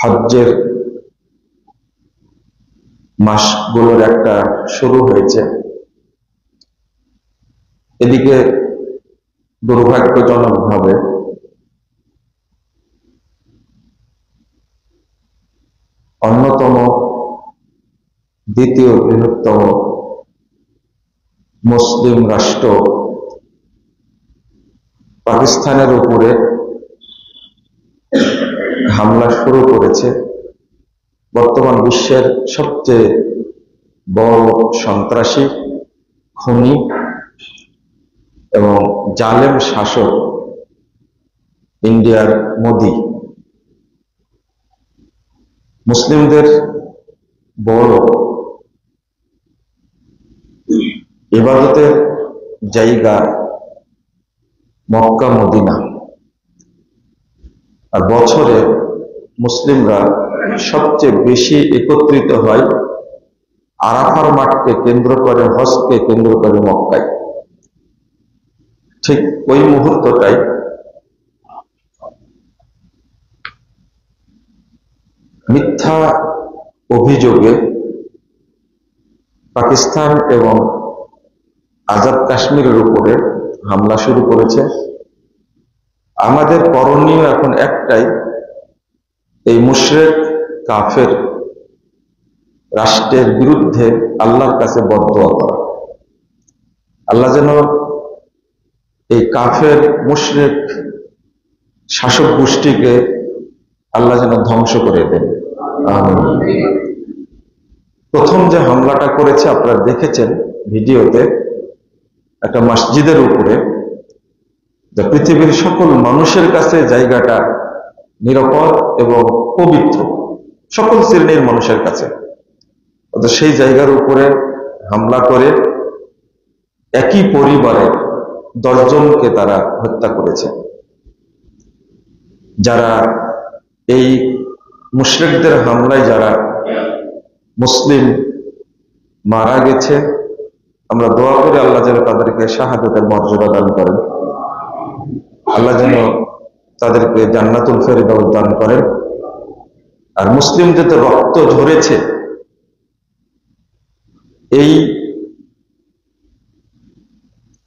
হজ্জের মাসগুলোর একটা শুরু হয়েছে। এদিকে দুর্ভাগ্যজনকভাবে অন্যতম দ্বিতীয় বৃহত্তম মুসলিম রাষ্ট্র পাকিস্তানের উপরে হামলা শুরু করেছে। বর্তমান বিশ্বের সবচেয়ে বড় সন্ত্রাসী, খুনি এবং জালেম শাসক ইন্ডিয়ার মোদি মুসলিমদের বড় ইবাদতের জায়গা মক্কা মদিনা, আর বছরে মুসলিমরা সবচেয়ে বেশি একত্রিত হয় আরাফার মাঠকে কেন্দ্র করে, হজকে কেন্দ্র করে মক্কায়। ঠিক ওই মুহূর্তটাই মিথ্যা অভিযোগে পাকিস্তান এবং আজাদ কাশ্মীরের উপরে হামলা শুরু করেছে। আমাদের করণীয় এখন একটাই, এই মুশরিক কাফের রাষ্ট্রের বিরুদ্ধে আল্লাহর কাছে বদদোয়া করা। আল্লাহ যেন এই কাফের মুশরিক শাসক গোষ্ঠীকে আল্লাহ যেন ধ্বংস করে দেন। প্রথম যে হামলাটা করেছে আপনারা দেখেছেন ভিডিওতে, একটা মসজিদের উপরে, যা পৃথিবীর সকল মানুষের কাছে জায়গাটা নিরাপদ এবং পবিত্র, সকল শ্রেণীর মানুষের কাছে। সেই জায়গার উপরে হামলা করে একই পরিবারের 10 জনকে তারা হত্যা করেছে। যারা এই মুশরিকদের হামলায় যারা মুসলিম মারা গেছে, আমরা দোয়া করি আল্লাহ যেন তাদেরকে শাহাদাতের মর্যাদা দান করেন, আল্লাহ যেন তাদেরকে জান্নাতুল ফেরদাউস দান করেন। আর মুসলিমদের তো রক্ত ঝরেছে, এই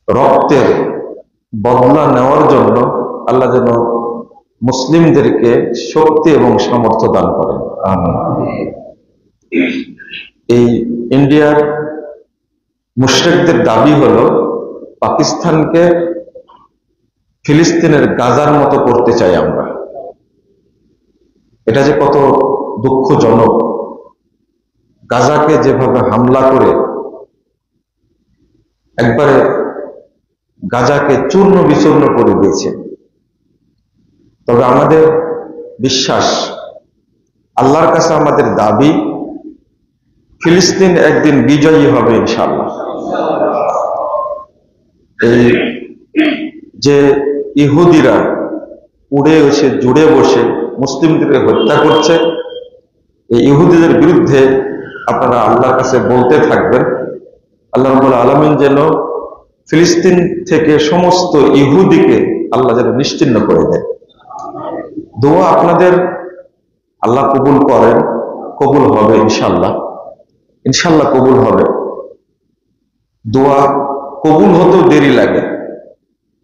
রক্তের বদলা নেওয়ার জন্য আল্লাহ যেন মুসলিমদেরকে শক্তি এবং সামর্থ্য দান করেন। এই ইন্ডিয়ার মুশরিকদের দাবি হলো পাকিস্তানকে ফিলিস্তিনের গাজার মতো করতে চাই আমরা। এটা যে কত দুঃখজনক, গাজাকে যেভাবে হামলা করে একবারে গাজাকে চূর্ণ বিচূর্ণ করে দিয়েছে। তবে আমাদের বিশ্বাস, আল্লাহর কাছে আমাদের দাবি, ফিলিস্তিন একদিন বিজয়ী হবে ইনশাআল্লাহ। এই যে ইহুদিরা উড়ে এসে জুড়ে বসে মুসলিমদেরকে হত্যা করছে, এই ইহুদিদের বিরুদ্ধে আপনারা আল্লাহর কাছে বলতে থাকবেন, আল্লাহ রাব্বুল আলামিন যেন ফিলিস্তিন থেকে সমস্ত ইহুদিকে আল্লাহ যেন নিশ্চিহ্ন করে দেয়। দোয়া আপনাদের আল্লাহ কবুল করেন, কবুল হবে ইনশাআল্লাহ, ইনশাআল্লাহ কবুল হবে। দোয়া কবুল হতেও দেরি লাগে।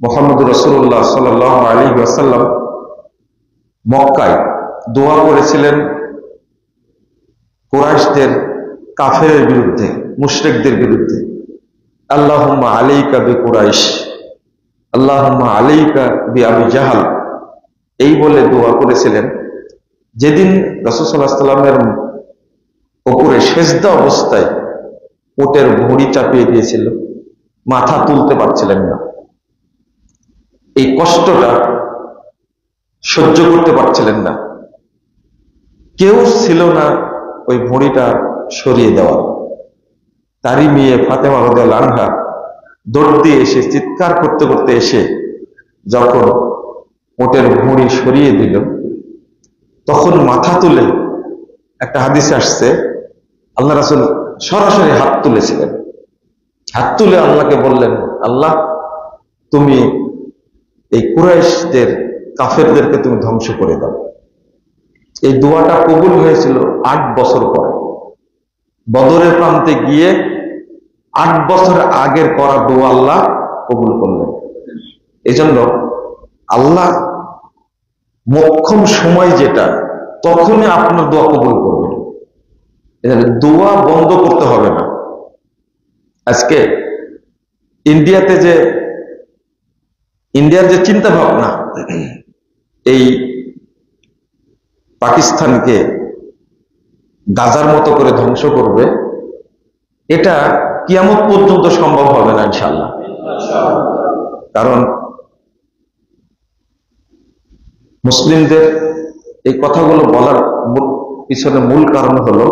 মুহাম্মদ রাসূলুল্লাহ সাল্লাল্লাহু আলাইহি ওয়াসাল্লাম মক্কায় দোয়া করেছিলেন কুরাইশদের কাফেরের বিরুদ্ধে, মুশরিকদের বিরুদ্ধে, আল্লাহুম্মা আলাইকা বিকুরাইশ, আল্লাহুম্মা আলাইকা বিআবি জাহাল, এই বলে দোয়া করেছিলেন। যেদিন রাসূল সাল্লাল্লাহু আলাইহি ওয়াসাল্লামের উপরে সেজদা অবস্থায় উটের ভুঁড়ি চাপিয়ে দিয়েছিল, মাথা তুলতে পারছিলেন না, এই কষ্টটা সহ্য করতে পারছিলেন না, কেউ ছিল না ওই ভুঁড়িটা সরিয়ে দেওয়া। তারই মেয়ে ফাতেমা রাদিয়াল্লাহু আনহা দৌড় দিয়ে এসে চিৎকার করতে করতে এসে যখন উটের ভুঁড়ি সরিয়ে দিল, তখন মাথা তুলে, একটা হাদিসে আসছে আল্লাহ রাসূল সরাসরি হাত তুলেছিলেন। হাত তুলে আল্লাহকে বললেন, আল্লাহ তুমি এই কুরাইশদের কাফেরদেরকে তুমি ধ্বংস করে দাও। এই দোয়াটা কবুল হয়েছিল 8 বছর পর, বদরের প্রান্তে গিয়ে 8 বছর আগের করা দোয়া আল্লাহ কবুল করলেন। এই জন্য আল্লাহ মোক্ষম সময় যেটা, তখনই আপনার দোয়া কবুল করবেন। দোয়া বন্ধ করতে হবে না। আজকে ইন্ডিয়ার যে চিন্তা ভাবনা, এই পাকিস্তানকে গাজার মতো করে ধ্বংস করবে, এটা কিয়ামত পর্যন্ত সম্ভব হবে না ইনশাআল্লাহ। কারণ মুসলিমদের এই কথাগুলো বলার পিছনে মূল কারণ হলো,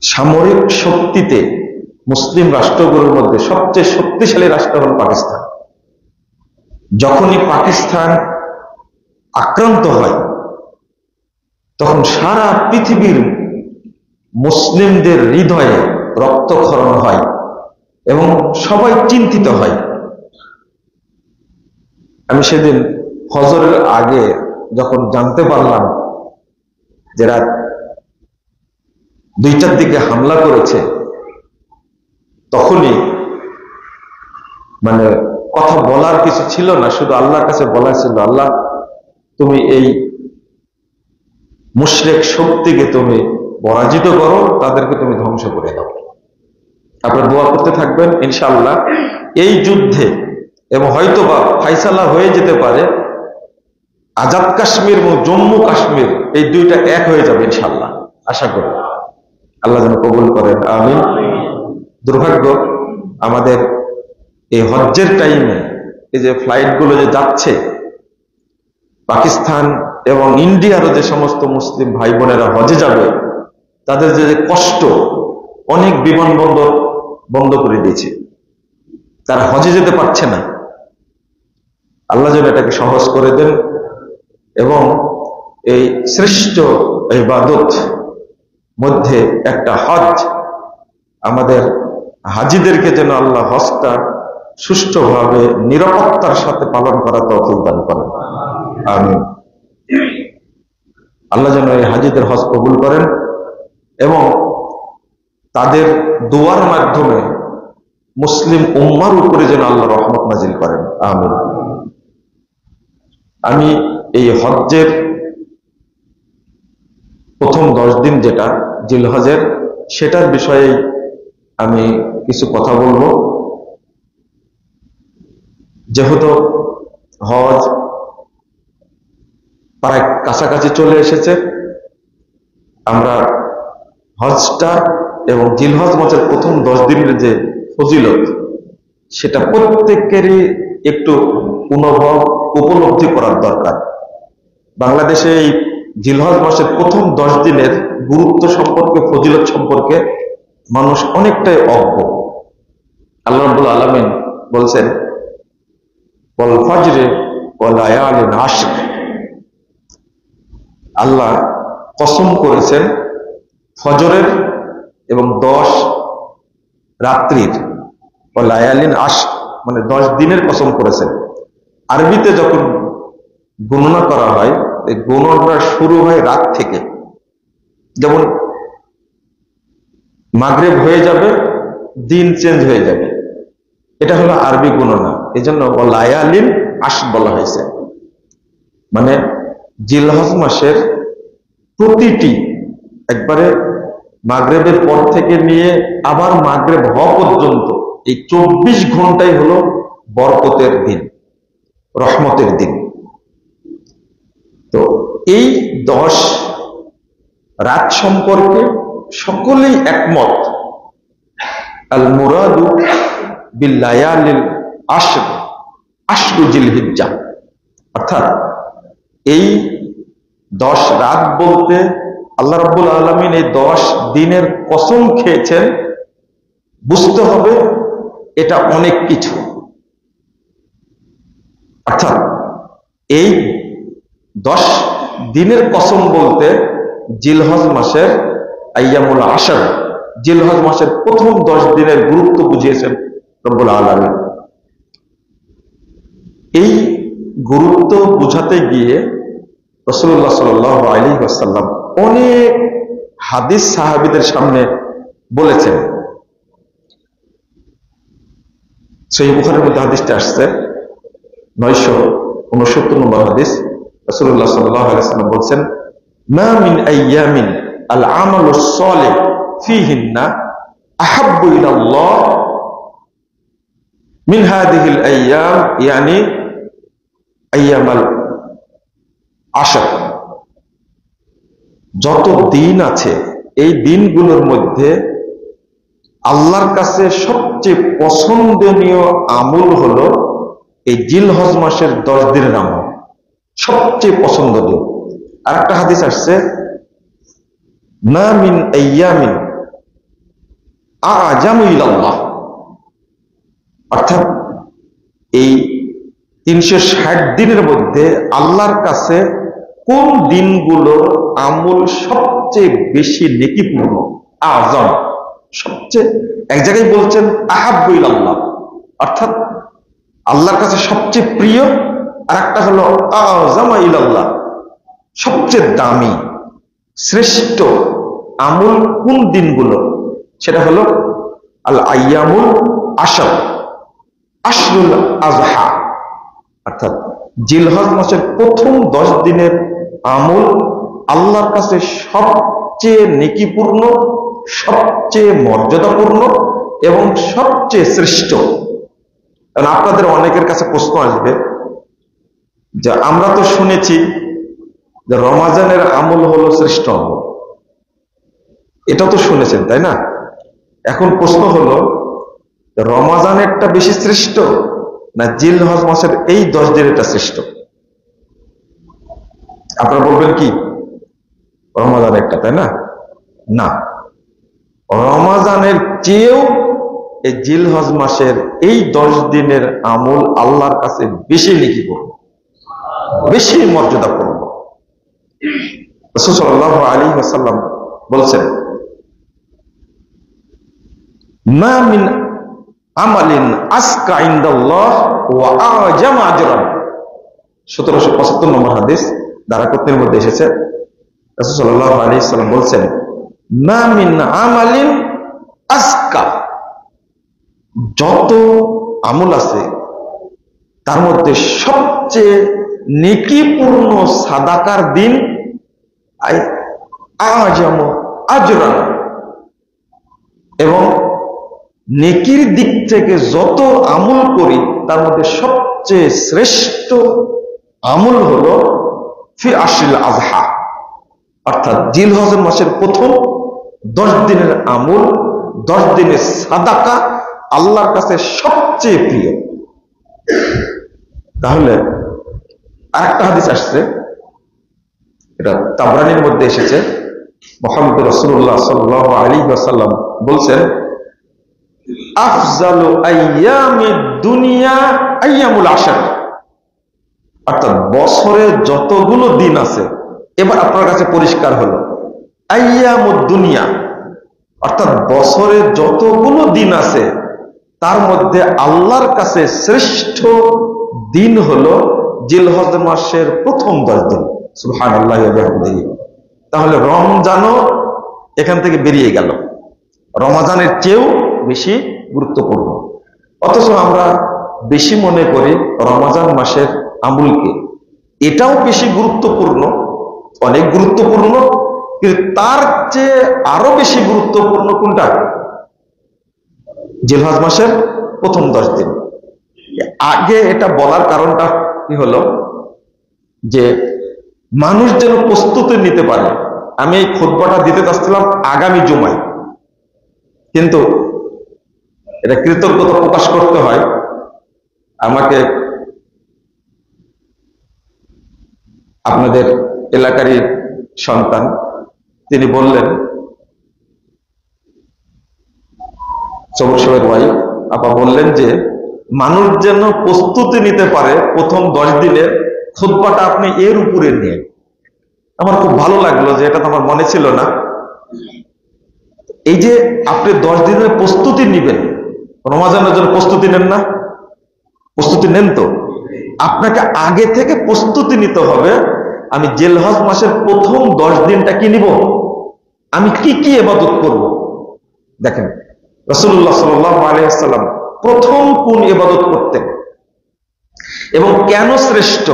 সামরিক শক্তিতে মুসলিম রাষ্ট্রগুলোর মধ্যে সবচেয়ে শক্তিশালী রাষ্ট্র হল পাকিস্তান। যখনই পাকিস্তান আক্রান্ত হয়, তখন সারা পৃথিবীর মুসলিমদের হৃদয়ে রক্তক্ষরণ হয় এবং সবাই চিন্তিত হয়। আমি সেদিন ফজরের আগে যখন জানতে পারলাম যে রাত 2টার দিকে হামলা করেছে, তখনই মানে কথা বলার কিছু ছিল না, শুধু আল্লাহর কাছে বলার ছিল, আল্লাহ তুমি এই মুশরিক শক্তিকে তুমি পরাজিত করো, তাদেরকে তুমি ধ্বংস করে দাও। আপনারা দোয়া করতে থাকবেন ইনশাআল্লাহ। এই যুদ্ধে এবং হয়তোবা ফাইসালা হয়ে যেতে পারে, আজাদ কাশ্মীর এবং জম্মু কাশ্মীর এই দুইটা এক হয়ে যাবে ইনশাআল্লাহ, আশা করি। আল্লাহ যেন কবুল করেন, আমিন। দুর্ভাগ্য আমাদের এই হজ্জের টাইমে এই যে ফ্লাইটগুলো যে যাচ্ছে, পাকিস্তান এবং ইন্ডিয়ারও যে সমস্ত মুসলিম ভাই বোনেরা হজে যাবে, তাদের যে কষ্ট, অনেক বিমানবন্দর বন্ধ করে দিয়েছে, তারা হজে যেতে পারছে না। আল্লাহ যেন এটাকে সহজ করে দেন এবং এই শ্রেষ্ঠ ইবাদত মধ্যে একটা হজ, আমাদের হাজিদেরকে যেন আল্লাহ হজটা সুষ্ঠুভাবে নিরাপত্তার সাথে পালন করা তৌফিক দান করেন, আমিন। আল্লাহ যেন এই হাজিদের হজ কবুল করেন এবং তাদের দোয়ার মাধ্যমে মুসলিম উম্মার উপরে যেন আল্লাহ রহমত নাজিল করেন, আমিন। আমি এই হজ্জের প্রথম 10 দিন যেটা জিলহজের, সেটার বিষয়ে আমি কিছু কথা বলবো। যেহেতু হজ প্রায় কাছাকাছি চলে এসেছে, আমরা হজটা এবং জিলহজ মাসের প্রথম 10 দিনের যে ফজিলত, সেটা প্রত্যেকেরই একটু উপলব্ধি করার দরকার। বাংলাদেশে এই জিলহজ মাসের প্রথম 10 দিনের গুরুত্ব সম্পর্কে, ফজিলত সম্পর্কে মানুষ অনেকটাই অজ্ঞ। আল্লাহ রাব্বুল আলামিন বলছেন, ওয়াল ফাজরে ওয়া লায়ালিন আশর, আল্লাহ কসম করেছেন ফজরের এবং 10 রাত্রির, ও লায়ালিন আশর মানে 10 দিনের কসম করেছেন। আরবিতে যখন গণনা করা হয়, এই গণনা শুরু হয় রাত থেকে। যেমন মাগরিব হয়ে যাবে, দিন চেঞ্জ হয়ে যাবে, এটা হলো আরবি গণনা। এই জন্য লায়ালিন আশর বলা হয়েছে। মানে জিলহজ মাসের প্রতিটি একবারে মাগরিবের পর থেকে নিয়ে আবার মাগরিব হওয়া পর্যন্ত এই 24 ঘন্টাই হলো বরকতের দিন, রহমতের দিন। তো এই 10 রাত সম্পর্কে সকলেই একমত, আল মুরাদু বিল লায়ালিল আশর আশরু জিলহিজ্জাহ, অর্থাৎ এই 10 রাত বলতে আল্লাহ রাব্বুল আলামিন এই 10 দিনের কসম খেয়েছেন, বুঝতে হবে এটা অনেক কিছু। অর্থাৎ এই 10 দিনের কসম বলতে জিলহজ মাসের আইয়ামুল আশর, জিলহজ মাসের প্রথম 10 দিনের গুরুত্ব বুঝিয়েছেন রব্বুল আলামিন। এই গুরুত্ব বুঝাতে গিয়ে রাসূলুল্লাহ সাল্লাল্লাহু আলাইহি ওয়াসাল্লাম অনেক হাদিস সাহাবীদের সামনে বলেছেন। সহিহ বুখারীর মধ্যে হাদিসটা আসছে 969 নম্বর হাদিস। রাসূলুল্লাহ সাল্লাল্লাহু আলাইহি ওয়াসাল্লাম বলেছেন, মা মিন আইয়ামিন আল আমালুস সালিহ ফিহিন্না আহাব্বু ইলাল্লাহ মিন হাদিহিল আইয়াম, ইয়ানি আইয়ামাল আশর। যত দিন আছে এই দিনগুলোর মধ্যে আল্লাহর কাছে সবচেয়ে পছন্দনীয় আমল হলো এই জিলহজ মাসের 10 দিনের আমল, সবচেয়ে পছন্দনীয়। আর একটা হাদিস আসছে, মা মিন আইয়ামিন আ'জামু ইলাল্লাহ, অর্থাৎ এই 360 দিনের মধ্যে আল্লাহর কাছে কোন দিনগুলোর আমল সবচেয়ে বেশি নেকিপূর্ণ, আযম, সবচেয়ে, এক জায়গায় বলছেন আহাব্বু ইলাল্লাহ, অর্থাৎ আল্লাহর কাছে সবচেয়ে প্রিয়, আর একটা হলো আযমা ইলাল্লাহ, সবচেয়ে দামি শ্রেষ্ঠ আমল কোন দিনগুলো, সেটা হলো আল আইয়ামুল আশর, আশরুল আযহা, অর্থাৎ জিলহজ মাসের প্রথম 10 দিনের আমল আল্লাহর কাছে সবচেয়ে নেকিপূর্ণ, সবচেয়ে মর্যাদাপূর্ণ এবং সবচেয়ে শ্রেষ্ঠ। কারণ আপনাদের অনেকের কাছে প্রশ্ন আসবে যে আমরা তো শুনেছি যে রমাজানের আমল হলো শ্রেষ্ঠ আমল, এটা তো শুনেছেন তাই না? এখন প্রশ্ন হলো রমাজানেরটা বেশি শ্রেষ্ঠ না জিলহজ মাসের এই 10 দিনেরটা শ্রেষ্ঠ? আপনারা বলবেন কি রমাজানেরটা, তাই না? না, রমাজানের চেয়েও এই জিলহজ মাসের এই 10 দিনের আমল আল্লাহর কাছে বেশি নেকিপূর্ণ, বেশি মর্যাদাপূর্ণ। রাসূল সাল্লাল্লাহু আলাইহি ওয়াসাল্লাম বলছেন, মা মিন আমালিন আসকা ইনদাল্লাহ ওয়া আ'জামা আজরান, 1775 নম্বর হাদিস, দারাকুতনির মধ্যে এসেছে। রাসূল সাল্লাল্লাহু আলাইহি ওয়াসাল্লাম বলছেন, মা মিন আমালিন আসকা, যত আমল আছে তার মধ্যে সবচেয়ে নেকিপূর্ণ সাদাকার দিন আ'জামু আজরান, এবং নেকির দিক থেকে যত আমল করি তার মধ্যে সবচেয়ে শ্রেষ্ঠ আমল হলো ফি আশরিল আযহা, অর্থাৎ জিলহজ মাসের প্রথম 10 দিনের আমল, 10 দিনের সাদাকা আল্লাহর কাছে সবচেয়ে প্রিয়। তাহলে আরেকটা হাদিস আসছে, এটা তাবরানীর মধ্যে এসেছে। মুহাম্মদ রাসূলুল্লাহ সাল্লাল্লাহু আলাইহি ওয়াসাল্লাম বলছেন, আফজালু আইয়ামিদ দুনিয়া আইয়ামুল আশর, অর্থাৎ বছরে যতগুলো দিন আছে, এবার আপনার কাছে পরিষ্কার হলো আইয়ামুদ দুনিয়া, অর্থাৎ বছরে যতগুলো দিন আছে তার মধ্যে আল্লাহর কাছে শ্রেষ্ঠ দিন হলো জিলহজ মাসের প্রথম 10 দিন। সুবহানাল্লাহি ওয়া বিহামদিহি। তাহলে রমজানও এখান থেকে বেরিয়ে গেল, রমজানের চেয়েও বেশি গুরুত্বপূর্ণ। অথচ আমরা বেশি মনে করি রমজান মাসের আমলকে, এটাও বেশি গুরুত্বপূর্ণ, অনেক গুরুত্বপূর্ণ, কিন্তু তার চেয়ে আরো বেশি গুরুত্বপূর্ণ কোনটা? জিলহজ মাসের প্রথম 10 দিন। আগে এটা বলার কারণটা কি হলো, যে মানুষ যেন প্রস্তুতি নিতে পারে। আমি এই খুতবাটা দিতে চাচ্ছিলাম আগামী জুমায়, কিন্তু এটা কৃতজ্ঞতা প্রকাশ করতে হয়, আমাকে আপনাদের এলাকারই সন্তান তিনি বললেন, সবুর সাহেবের ওয়াইফ আপা বললেন যে মানুষ যেন প্রস্তুতি নিতে পারে প্রথম 10 দিনের খুতবাটা আপনি এর উপরে নিয়ে। আমার খুব ভালো লাগলো যে এটা তো আমার মনে ছিল না। এই যে আপনি 10 দিনের প্রস্তুতি নিবেন, রমজানের জন্য প্রস্তুতি নেন না? প্রস্তুতি নেন তো? আপনাকে আগে থেকে প্রস্তুতি নিতে হবে। আমি জিলহজ মাসের প্রথম 10 দিনটা কি নিব, আমি কি কি ইবাদত করব। দেখেন রাসূলুল্লাহ সাল্লাল্লাহু আলাইহি ওয়াসাল্লাম প্রথম কোন ইবাদত করতেন এবং কেন শ্রেষ্ঠ,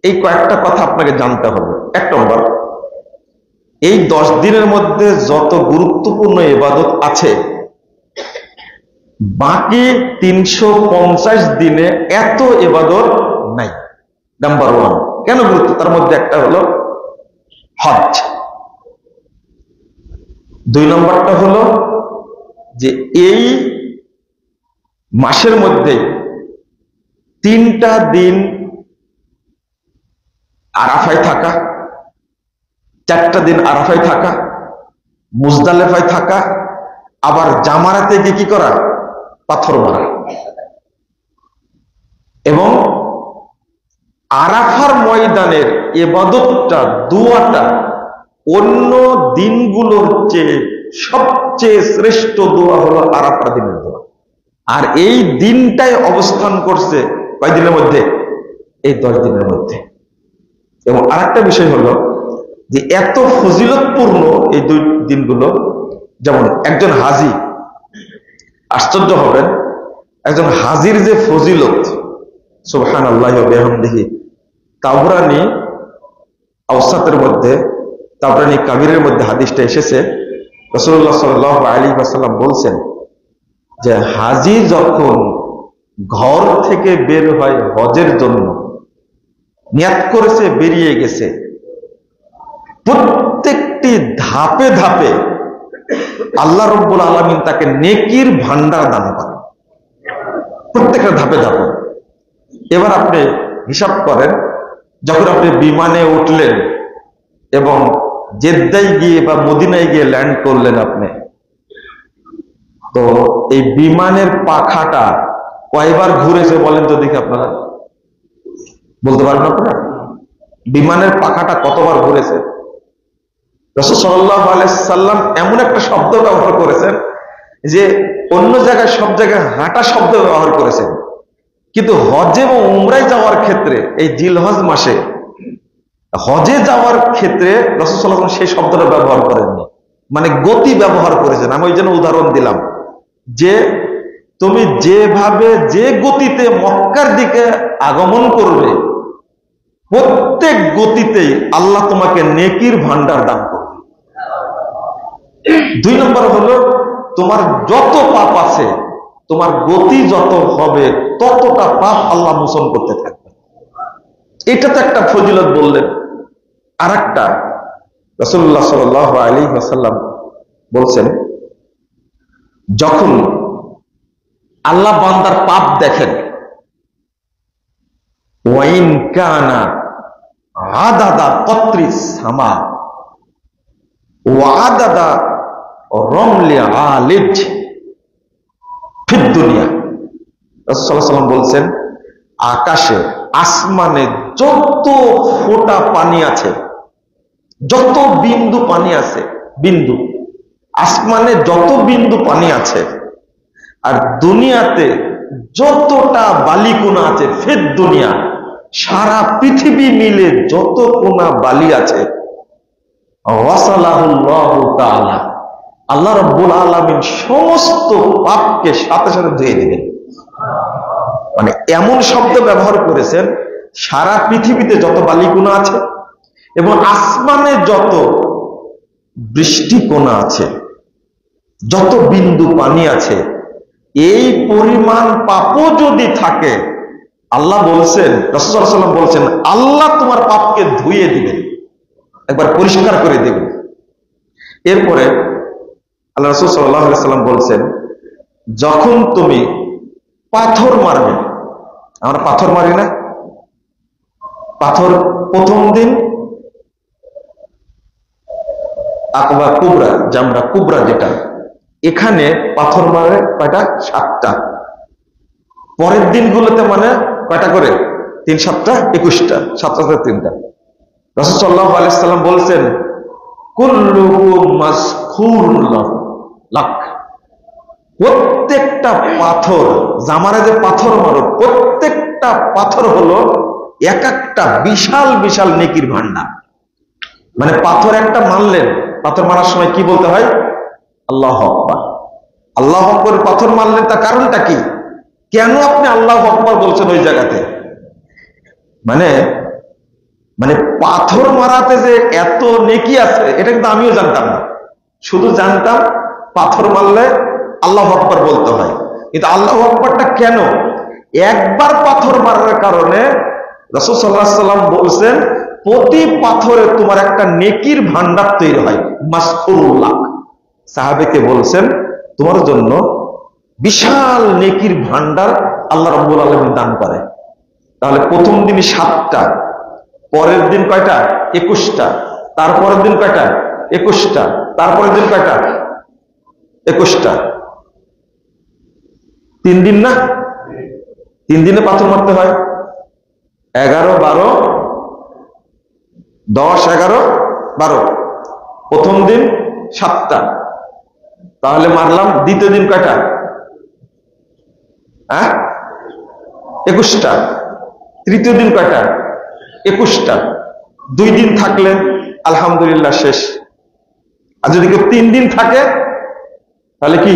এই কয়েকটা কথা আপনাকে জানতে হবে। এক নম্বর, এই 10 দিনের মধ্যে যত গুরুত্বপূর্ণ ইবাদত আছে, বাকি 350 দিনে এত ইবাদত নাই। নাম্বার 1 কেন গুরুত্ব, তার মধ্যে একটা হলো হজ। 2 নম্বরটা হলো যে এই মাসের মধ্যে 3টা দিন আরাফায় থাকা, 4টা দিন আরাফায় থাকা, মুজদালেফায় থাকা, আবার জামারাতে গিয়ে কি করা, পাথর মারা। এবং আরাফার ময়দানের ইবাদতটা, দোয়াটা অন্য দিনগুলোর চেয়ে সবচেয়ে শ্রেষ্ঠ দোয়া হলো আরাফার দিনের দোয়া। আর এই দিনটাই অবস্থান করছে কয় দিনের মধ্যে, এই 10 দিনের মধ্যে। এবং আরেকটা বিষয় হলো যে এত ফজিলতপূর্ণ এই 2 দিনগুলো, যেমন একজন হাজী, আশ্চর্য হবেন, একজন হাজির যে ফজিলত, সুবহানাল্লাহি ওয়া বিহামদিহি, তাবরানী আওসাতের মধ্যে, তাবরানী কাবীরের মধ্যে হাদিসটা এসেছে। রাসূলুল্লাহ সাল্লাল্লাহু আলাইহি ওয়াসাল্লাম বলছেন যে হাজী যখন ঘর থেকে বের হয় হজের জন্য, নিয়াত করেছে, বেরিয়ে গেছে, প্রত্যেকটি ধাপে ধাপে আল্লাহ রাব্বুল আলামিন তাকে নেকির ভান্ডার দান করেন, প্রত্যেকটা ধাপে ধাপে। এবার আপনি হিসাব করেন, যখন আপনি বিমানে উঠলেন এবং জেদ্দায় গিয়ে বা মদিনায় গিয়ে ল্যান্ড করলেন আপনি, তো এই বিমানের পাখাটা কয়বার ঘুরেছে বলেন তো দেখি, আপনারা বলতে পারবেন আপনারা? বিমানের পাখাটা কতবার ঘুরেছে? রাসূল সাল্লাল্লাহু আলাইহি সাল্লাম এমন একটা শব্দ ব্যবহার করেছেন যে অন্য জায়গায় সব জায়গায় হাঁটা শব্দ ব্যবহার করেছেন, কিন্তু হজে এবং উমরায় যাওয়ার ক্ষেত্রে, এই জিলহজ মাসে হজে যাওয়ার ক্ষেত্রে রাসূল সাল্লাল্লাহু আলাইহি ওয়াসাল্লাম সেই শব্দটা ব্যবহার করেননি, মানে গতি ব্যবহার করেছেন। আমি ওই জন্য উদাহরণ দিলাম যে তুমি যেভাবে যে গতিতে মক্কার দিকে আগমন করবে, প্রত্যেক গতিতেই আল্লাহ তোমাকে নেকির ভান্ডার দান করবে। 2 নম্বর হলো, তোমার যত পাপ আছে, তোমার গতি যত হবে ততটা পাপ আল্লাহ মোচন করতে থাকবে। এটা তো একটা ফজিলত বললেন। আর একটা, রাসূলুল্লাহ সাল্লাল্লাহু আলাইহি ওয়াসাল্লাম বলছেন, যখন আল্লাহ বান্দার পাপ দেখেন, ওয়াইন কানা আদাদা কত্রিস সামা ওয়া আদাদা রমলি আলিজ ফিদ দুনিয়া। রাসূল সাল্লাল্লাহু আলাইহি ওয়াসাল্লাম বলছেন, আকাশে আসমানে যত ফোঁটা পানি আছে, যত বিন্দু পানি আছে, বিন্দু আসমানে যত বিন্দু পানি আছে, আর দুনিয়াতে যতটা বালিকোনা আছে, ফিদ দুনিয়া, সারা পৃথিবী মিলে যত কোনা বালি আছে, ওয়াসালাহুল্লাহু তাআলা, আল্লাহ রাব্বুল আলামিন সমস্ত পাপকে সাথে সাথে ধুয়ে দিবেন। মানে এমন শব্দ ব্যবহার করেছেন, সারা পৃথিবীতে যত বালিকোনা আছে এবং আসমানে যত বৃষ্টিকোনা আছে, যত বিন্দু পানি আছে, এই পরিমাণ পাপও যদি থাকে, আল্লাহ বলছেন, রাসূল সাল্লাল্লাহু আলাইহি ওয়াসাল্লাম বলছেন, আল্লাহ তোমার পাপকে ধুয়ে দিবেন, একবার পরিষ্কার করে দিবেন। এরপরে আল্লাহ রাসূল সাল্লাল্লাহু আলাইহি ওয়াসাল্লাম বলছেন, যখন তুমি পাথর মারবে, আমরা পাথর মারি না, পাথর প্রথম দিন আকবা কুবরা, জামরা কুবরা যেটা, এখানে পাথর মারে কয়টা? 7টা। পরের দিনগুলোতে মানে কয়টা করে? 3 7টা 21টা, 7টা 3টা। রাসূল সাল্লাল্লাহু আলাইহি ওয়াসাল্লাম বলছেন, কুল্লুকুম মাসখুরুন লাক, প্রত্যেকটা পাথর, জামারে যে পাথর মারো, প্রত্যেকটা পাথর হলো এক একটা বিশাল বিশাল নেকির ভান্ডার। মানে পাথর একটা মারলেন, পাথর মারার সময় কি বলতে হয়? আল্লাহু আকবার। আল্লাহু আকবার পাথর মারলেন, তার কারণটা কি? কেন আপনি আল্লাহু আকবার বলছেন ওই জায়গাতে? মানে মানে পাথর মারাতে যে এত নেকি আছে এটা কিন্তু আমিও জানতাম না। শুধু জানতাম পাথর মারলে আল্লাহু আকবার বলতে হয়, কিন্তু আল্লাহু আকবারটা কেন? একবার পাথর মারার কারণে রাসূল সাল্লাল্লাহু আলাইহি ওয়াসাল্লাম বলছেন প্রতি পাথরে তোমার একটা নেকির ভান্ডার তৈরি হয়, মাসকুরুল্লাহ। সাহাবেকে বলছেন তোমার জন্য বিশাল নেকির ভান্ডার আল্লাহ রাব্বুল আলামিন দান করে। তাহলে প্রথম দিনই 7টা, পরের দিন কয়টা? 21টা, তারপরের দিন কয়টা? 21টা, তারপরের দিন কয়টা? 21টা। 3 দিন না? 3 দিনে পাথর মারতে হয়। 11, 12, 10, 11, 12। প্রথম দিন 7টা, তাহলে মারলাম। দ্বিতীয় দিন কয়টা? 21টা। তৃতীয় দিন কয়টা? 21টা। 2 দিন থাকলে আলহামদুলিল্লাহ শেষ। আর যদি কেউ 3 দিন থাকে তাহলে কি?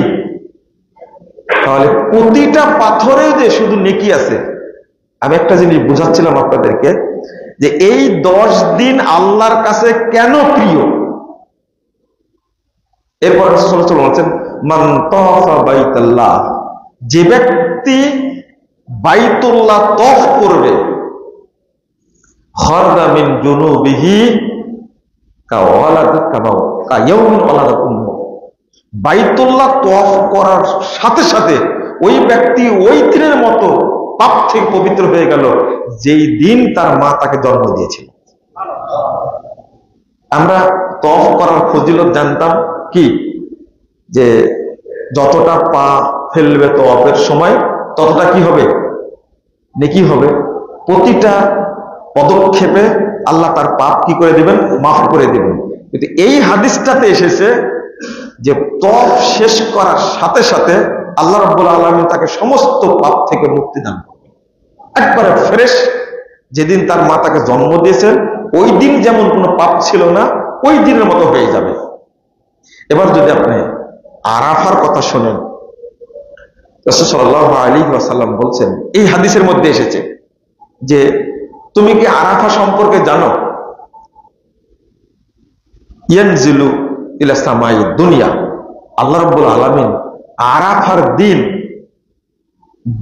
তাহলে প্রতিটা পাথরে যে শুধু নেকি আছে। আমি একটা জিনিস বুঝাচ্ছিলাম আপনাদেরকে যে এই 10 দিন আল্লাহর কাছে কেন প্রিয়। এরপর রাসূল বলেছেন মান তাওয়াফা বাইতুল্লাহ, যে ব্যক্তি বাইতুল্লাহ তওয়াফ করবে, খারজা মিন জুনুবিহি কায়াউমিন ওয়ালাদাত উম্মু, বাইতুল্লাহ তওয়াফ করার সাথে সাথে ওই ব্যক্তি ওই দিনের মতো পাপ থেকে পবিত্র হয়ে গেল যেই দিন তার মা তাকে জন্ম দিয়েছিল। আমরা তওয়াফ করার ফজিলত জানতাম কি, যে যতটা পা ফেলবে তওয়াফের সময় ততটা কি হবে? নেকি হবে। প্রতিটা পদক্ষেপে আল্লাহ তার পাপ কি করে দিবেন? মাফ করে দিবেন। কিন্তু এই হাদিসটাতে এসেছে যে তওয়াফ শেষ করার সাথে সাথে আল্লাহ রাব্বুল আলামিন তাকে সমস্ত পাপ থেকে মুক্তি দান করবেন, একবারে ফ্রেশ। যেদিন তার মা তাকে জন্ম দিয়েছেন ওই দিন যেমন কোনো পাপ ছিল না, ওই দিনের মতো হয়ে যাবে। এবার যদি আপনি আরাফার কথা শোনেন, রাসূল সাল্লাল্লাহু আলাইহি ওয়াসাল্লাম বলছেন, এই হাদিসের মধ্যে এসেছে যে তুমি কি আরাফা সম্পর্কে জানো? ইয়ানজিলু ইলা সামাই দুনিয়া, আল্লাহ রাব্বুল আলামিন আরাফার দিন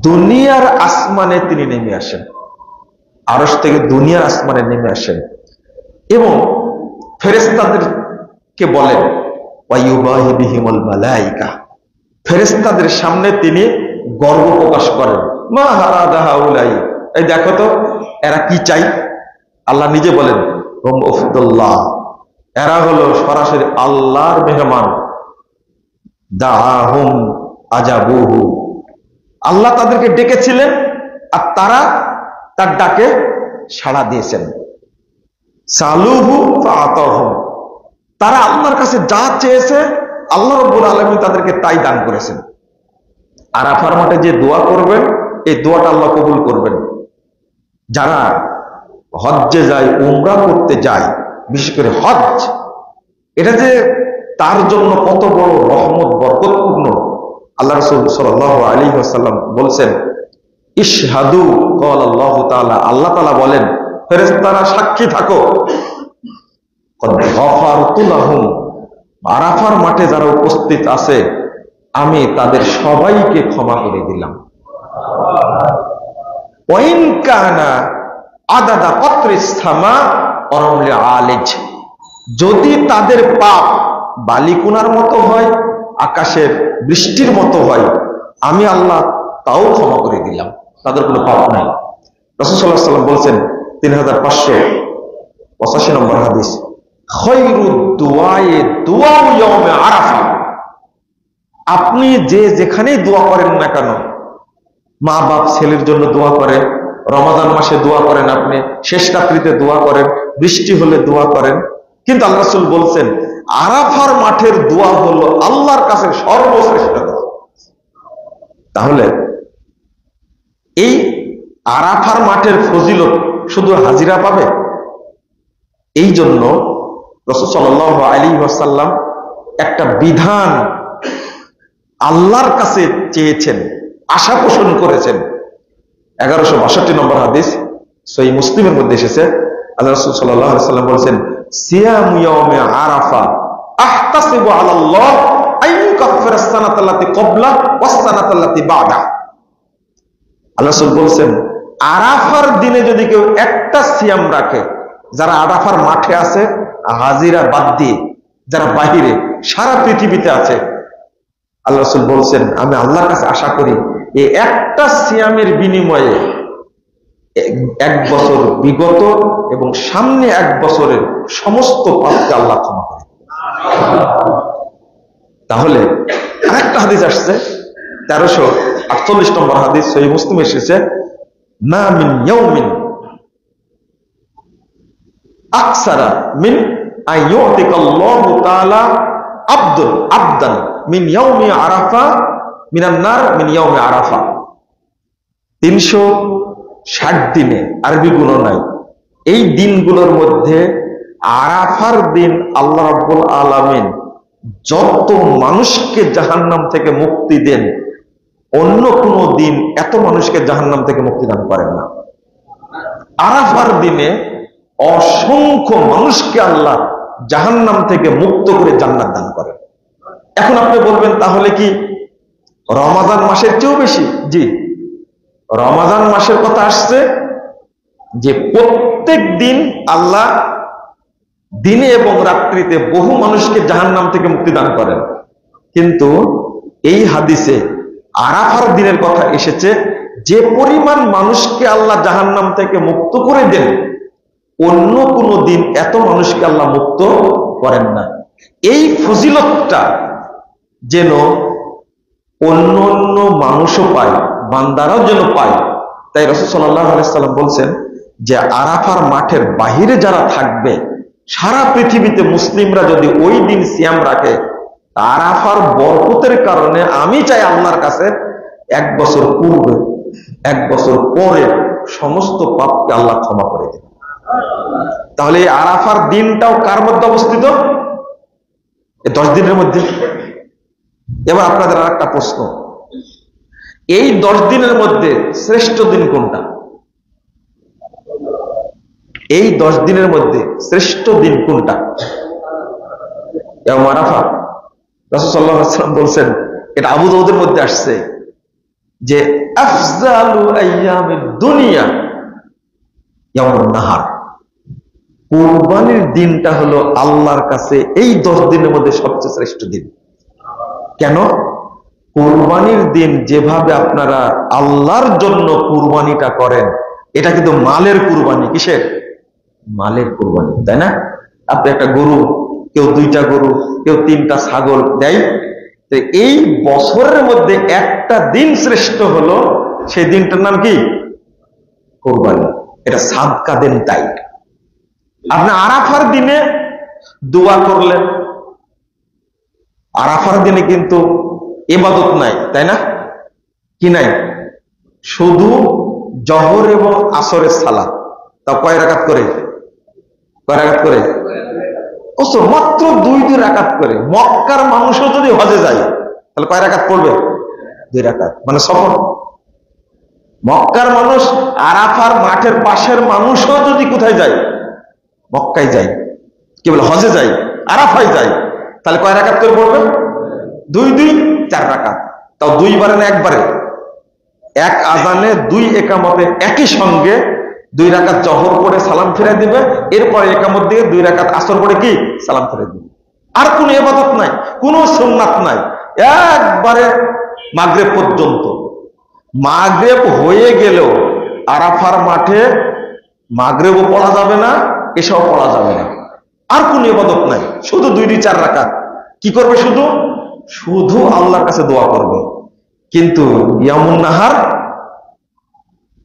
দুনিয়ার আসমানে তিনি নেমে আসেন, আরশ থেকে দুনিয়ার আসমানে নেমে আসেন এবং ফেরেশতাদেরকে বলেন ওয়ায়ুবাহি বিহিমুল মালাইকা, ফেরেশতাদের সামনে তিনি গর্ব প্রকাশ করেন, মা হারাদা হাউলাই, এই দেখো তো এরা কি চাই। আল্লাহ নিজে বলেন হুম উফদুল্লাহ, এরা হলো সরাসরি আল্লাহর মেহমান। দাহুম আজাবুহু, আল্লাহ তাদেরকে ডেকেছিলেন আর তারা তার ডাকে সাড়া দিয়েছেন। সালুহু ফাআতাহুম, তারা আল্লাহর কাছে যা চেয়েছে আল্লাহ রাব্বুল আলামিন তাদেরকে তাই দান করেছেন। আরাফার মাঠে যে দোয়া করবেন এই দোয়াটা আল্লাহ কবুল করবেন। যারা হজ্জে যায়, উমরা করতে যায়, বিশেষ করে হজ, এটা যে তার জন্য কত বড় রহমত বরকতপূর্ণ। আল্লাহ রাসূল সাল্লাল্লাহু আলাইহি ওয়াসাল্লাম বলছেন ইশহাদু ক্বালা আল্লাহু তাআলা, আল্লাহ তাআলা বলেন ফেরেশতারা সাক্ষী থাকো, কদ গফারতু লাহুম, আরাফার মাঠে যারা উপস্থিত আছে আমি তাদের সবাইকে ক্ষমা করে দিলাম। ওয়াইন কানা আদাদা কতরিস সামা অরমলি আলিজ, যদি তাদের পাপ বালিকুনার মতো হয়, আকাশের বৃষ্টির মতো হয়, আমি আল্লাহ তাও ক্ষমা করে দিলাম, তাদের কোনো পাপ নাই। রাসূল সাল্লাল্লাহু আলাইহি ওয়াসাল্লাম বলেছেন 3585 নম্বর হাদিস, খায়রুদ দুআয়ে দুআউ ইয়াউমে আরাফা, আপনি যে যেখানেই দোয়া করেন না কেন, মা বাপ ছেলের জন্য দোয়া করে, রমাদান মাসে দোয়া করেন, আপনি শেষ রাত্রিতে দোয়া করেন, বৃষ্টি হলে দোয়া করেন, কিন্তু আল্লাহ রাসূল বলছেন আরাফার মাঠের দোয়া হলো আল্লাহর কাছে সর্বশ্রেষ্ঠ দোয়া। তাহলে এই আরাফার মাঠের ফজিলত শুধু হাজিরা পাবে? এই জন্য রাসূল সাল্লাল্লাহু আলাইহি ওয়াসাল্লাম একটা বিধান আল্লাহর কাছে চেয়েছেন, আশা পোষণ করেছেন। 1162 নম্বর হাদিস সহিহ মুসলিমের মধ্যে এসেছে, আল্লাহ রাসূল সাল্লাল্লাহু আলাইহি ওয়াসাল্লাম বলেছেন, সিয়ামু ইয়াউমি আরাফা আহতাসিবু আলাল্লাহ আইয়ুকাফিরা আস-সানাতাল্লাতী ক্বাবলা ওয়াস-সানাতাল্লাতী বা'দা। আল্লাহ রাসূল বলেছেন, আরাফার দিনে যদি কেউ একটা সিয়াম রাখে, যারা আরাফার মাঠে আছে হাজিরা বাদ দিয়ে, যারা বাহিরে সারা পৃথিবীতে আছে, আল্লাহ রাসূল বলছেন আমি আল্লাহর কাছে আশা করি এই একটা সিয়ামের বিনিময়ে 1 বছর বিগত এবং সামনে 1 বছরের সমস্ত পাপকে আল্লাহ ক্ষমা করে। তাহলে আরেকটা হাদিস আসছে 1348 নম্বর হাদিস সহিহ মুসলিম এসেছে, মা মিন ইয়াউমিন আকসারা মিন আইয়ুতিকাল্লাহু তাআলা আবদান মিন ইয়াউমি আরাফা মিনান নার মিন ইয়াউমি আরাফা। 360 দিনে আরবি গুণ নাই, এই দিনগুলোর মধ্যে আরাফার দিন আল্লাহ রাব্বুল আলামিন যত মানুষকে জাহান্নাম থেকে মুক্তি দেন, অন্য কোন দিন এত মানুষকে জাহান্নাম থেকে মুক্তি দান করেন না। আরাফার দিনে অসংখ্য মানুষকে আল্লাহ জাহান্নাম থেকে মুক্ত করে জান্নাত দান করেন। এখন আপনি বলবেন তাহলে কি রমাদান মাসের চেয়েও বেশি? জি, রমাদান মাসের কথা আসছে যে প্রত্যেক দিন আল্লাহ দিনে এবং রাত্রিতে বহু মানুষকে জাহান্নাম থেকে মুক্তি দান করেন, কিন্তু এই হাদিসে আরাফার দিনের কথা এসেছে যে পরিমাণ মানুষকে আল্লাহ জাহান্নাম থেকে মুক্ত করে দেন, অন্য কোন দিন এত মানুষকে আল্লাহ মুক্ত করেন না। এই ফজিলতটা যেন অন্য অন্য মানুষও পায়, বান্দারাও যেন পায়, তাই রাসূল সাল্লাল্লাহু আলাইহি ওয়াসাল্লাম বলছেন যে আরাফার মাঠের বাহিরে যারা থাকবে, সারা পৃথিবীতে মুসলিমরা যদি ওই দিন সিয়াম রাখে, আরাফার বরকতের কারণে আমি চাই আল্লাহর কাছে 1 বছর পূর্বে 1 বছর পরে সমস্ত পাপকে আল্লাহ ক্ষমা করে দেন। তাহলে এই আরাফার দিনটাও কার মধ্যে অবস্থিত? এই 10 দিনের মধ্যে। এবার আপনাদের আর একটা প্রশ্ন, এই 10 দিনের মধ্যে শ্রেষ্ঠ দিন কোনটা? এই 10 দিনের মধ্যে শ্রেষ্ঠ দিন কোনটা? ইয়াউম আরাফা। রাসূল সাল্লাল্লাহু আলাইহি ওয়াসাল্লাম বলেন, এটা আবু দাউদের মধ্যে আসছে যে আফজালু আইয়ামিদ দুনিয়া ইয়াউমুন নাহার। কুরবানির দিনটা হলো আল্লাহর কাছে এই 10 দিনের মধ্যে সবচেয়ে শ্রেষ্ঠ দিন। কেন? কুরবানির দিন যেভাবে আপনারা আল্লাহর জন্য কুরবানিটা করেন, এটা কিন্তু মালের কুরবানি। কিসের? মালের কুরবানি, তাই না? আপনি একটা গরু, কেউ 2টা গরু, কেউ 3টা ছাগল দেয়। এই বছরের মধ্যে একটা দিন শ্রেষ্ঠ হলো, সেই দিনটার নাম কি? কুরবানি। এটা সাদকা দেন। তাই আপনি আরাফার দিনে দোয়া করলেন, আরাফার দিনে কিন্তু ইবাদত নাই, তাই না? কি নাই? শুধু জহর এবং আসরের সালাত। তা কয় রাকাত করে? কয় রাকাত করে? মাত্র 2 রাকাত করে। মক্কার মানুষও যদি হজে যায় তাহলে কয় রাকাত পড়বে? 2 রাকাত। মানে সফর। মক্কার মানুষ আরাফার মাঠের পাশের মানুষও যদি কোথায় যায়, মক্কায় যায়, কি বলে হজে যায়, আরাফায় যায়, তাহলে কয় রাকাত করে পড়বে? 2 2 4 রাকাত। তাও 2 বারে না একবারে? 1 আজানে 2 একামতে একই সঙ্গে 2 রাকাত জহর করে সালাম ফিরে দিবে, এরপরে একামত দিয়ে 2 রাকাত আসর করে কি সালাম ফিরে দিবে। আর কোন ইবাদত নাই, কোন সুন্নাত নাই, একবারে মাগরিব পর্যন্ত। মাগরিব হয়ে গেলেও আরাফার মাঠে মাগরিবও পড়া যাবে না, এসব পড়া যাবে না। আর কোন ইবাদত নাই, শুধু 2 2 4 রাকাত। কি করবে? শুধু শুধু আল্লাহর কাছে দোয়া করবে। কিন্তু ইয়ামুন নাহার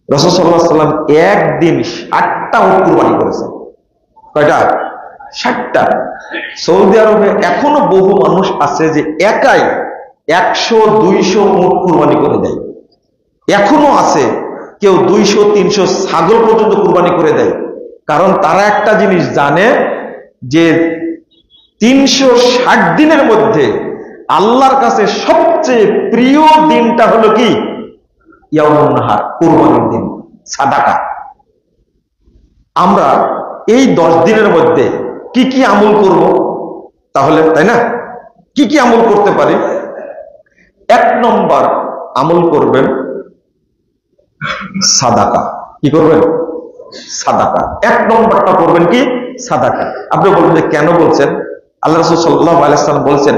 রাসূল সাল্লাল্লাহু আলাইহি ওয়াসাল্লাম একদিন 60টা উট কুরবানি করেছেন। কয়টা? 60টা। সৌদি আরবে এখনো বহু মানুষ আছে যে একাই 100 200 উট কুরবানি করে দেয়। এখনো আছে কেউ 200-300 ছাগল পর্যন্ত কুরবানি করে দেয়। কারণ তারা একটা জিনিস জানে যে 360 দিনের মধ্যে আল্লাহর কাছে সবচেয়ে প্রিয় দিনটা হলো কি? ইয়াউমুন নাহার, কুরবানির দিন, সাদাকা। আমরা এই 10 দিনের মধ্যে কি কি আমল করব তাহলে, তাই না? কি কি আমল করতে পারি? 1 নম্বর আমল করবেন সাদাকা। কি করবেন? সাদাকা। 1 নম্বরটা করবেন কি? সাদাকা। আপনি বলবেন যে কেন বলছেন? আল্লাহ রাসূল সাল্লাল্লাহু আলাইহি ওয়াসাল্লাম বলছেন,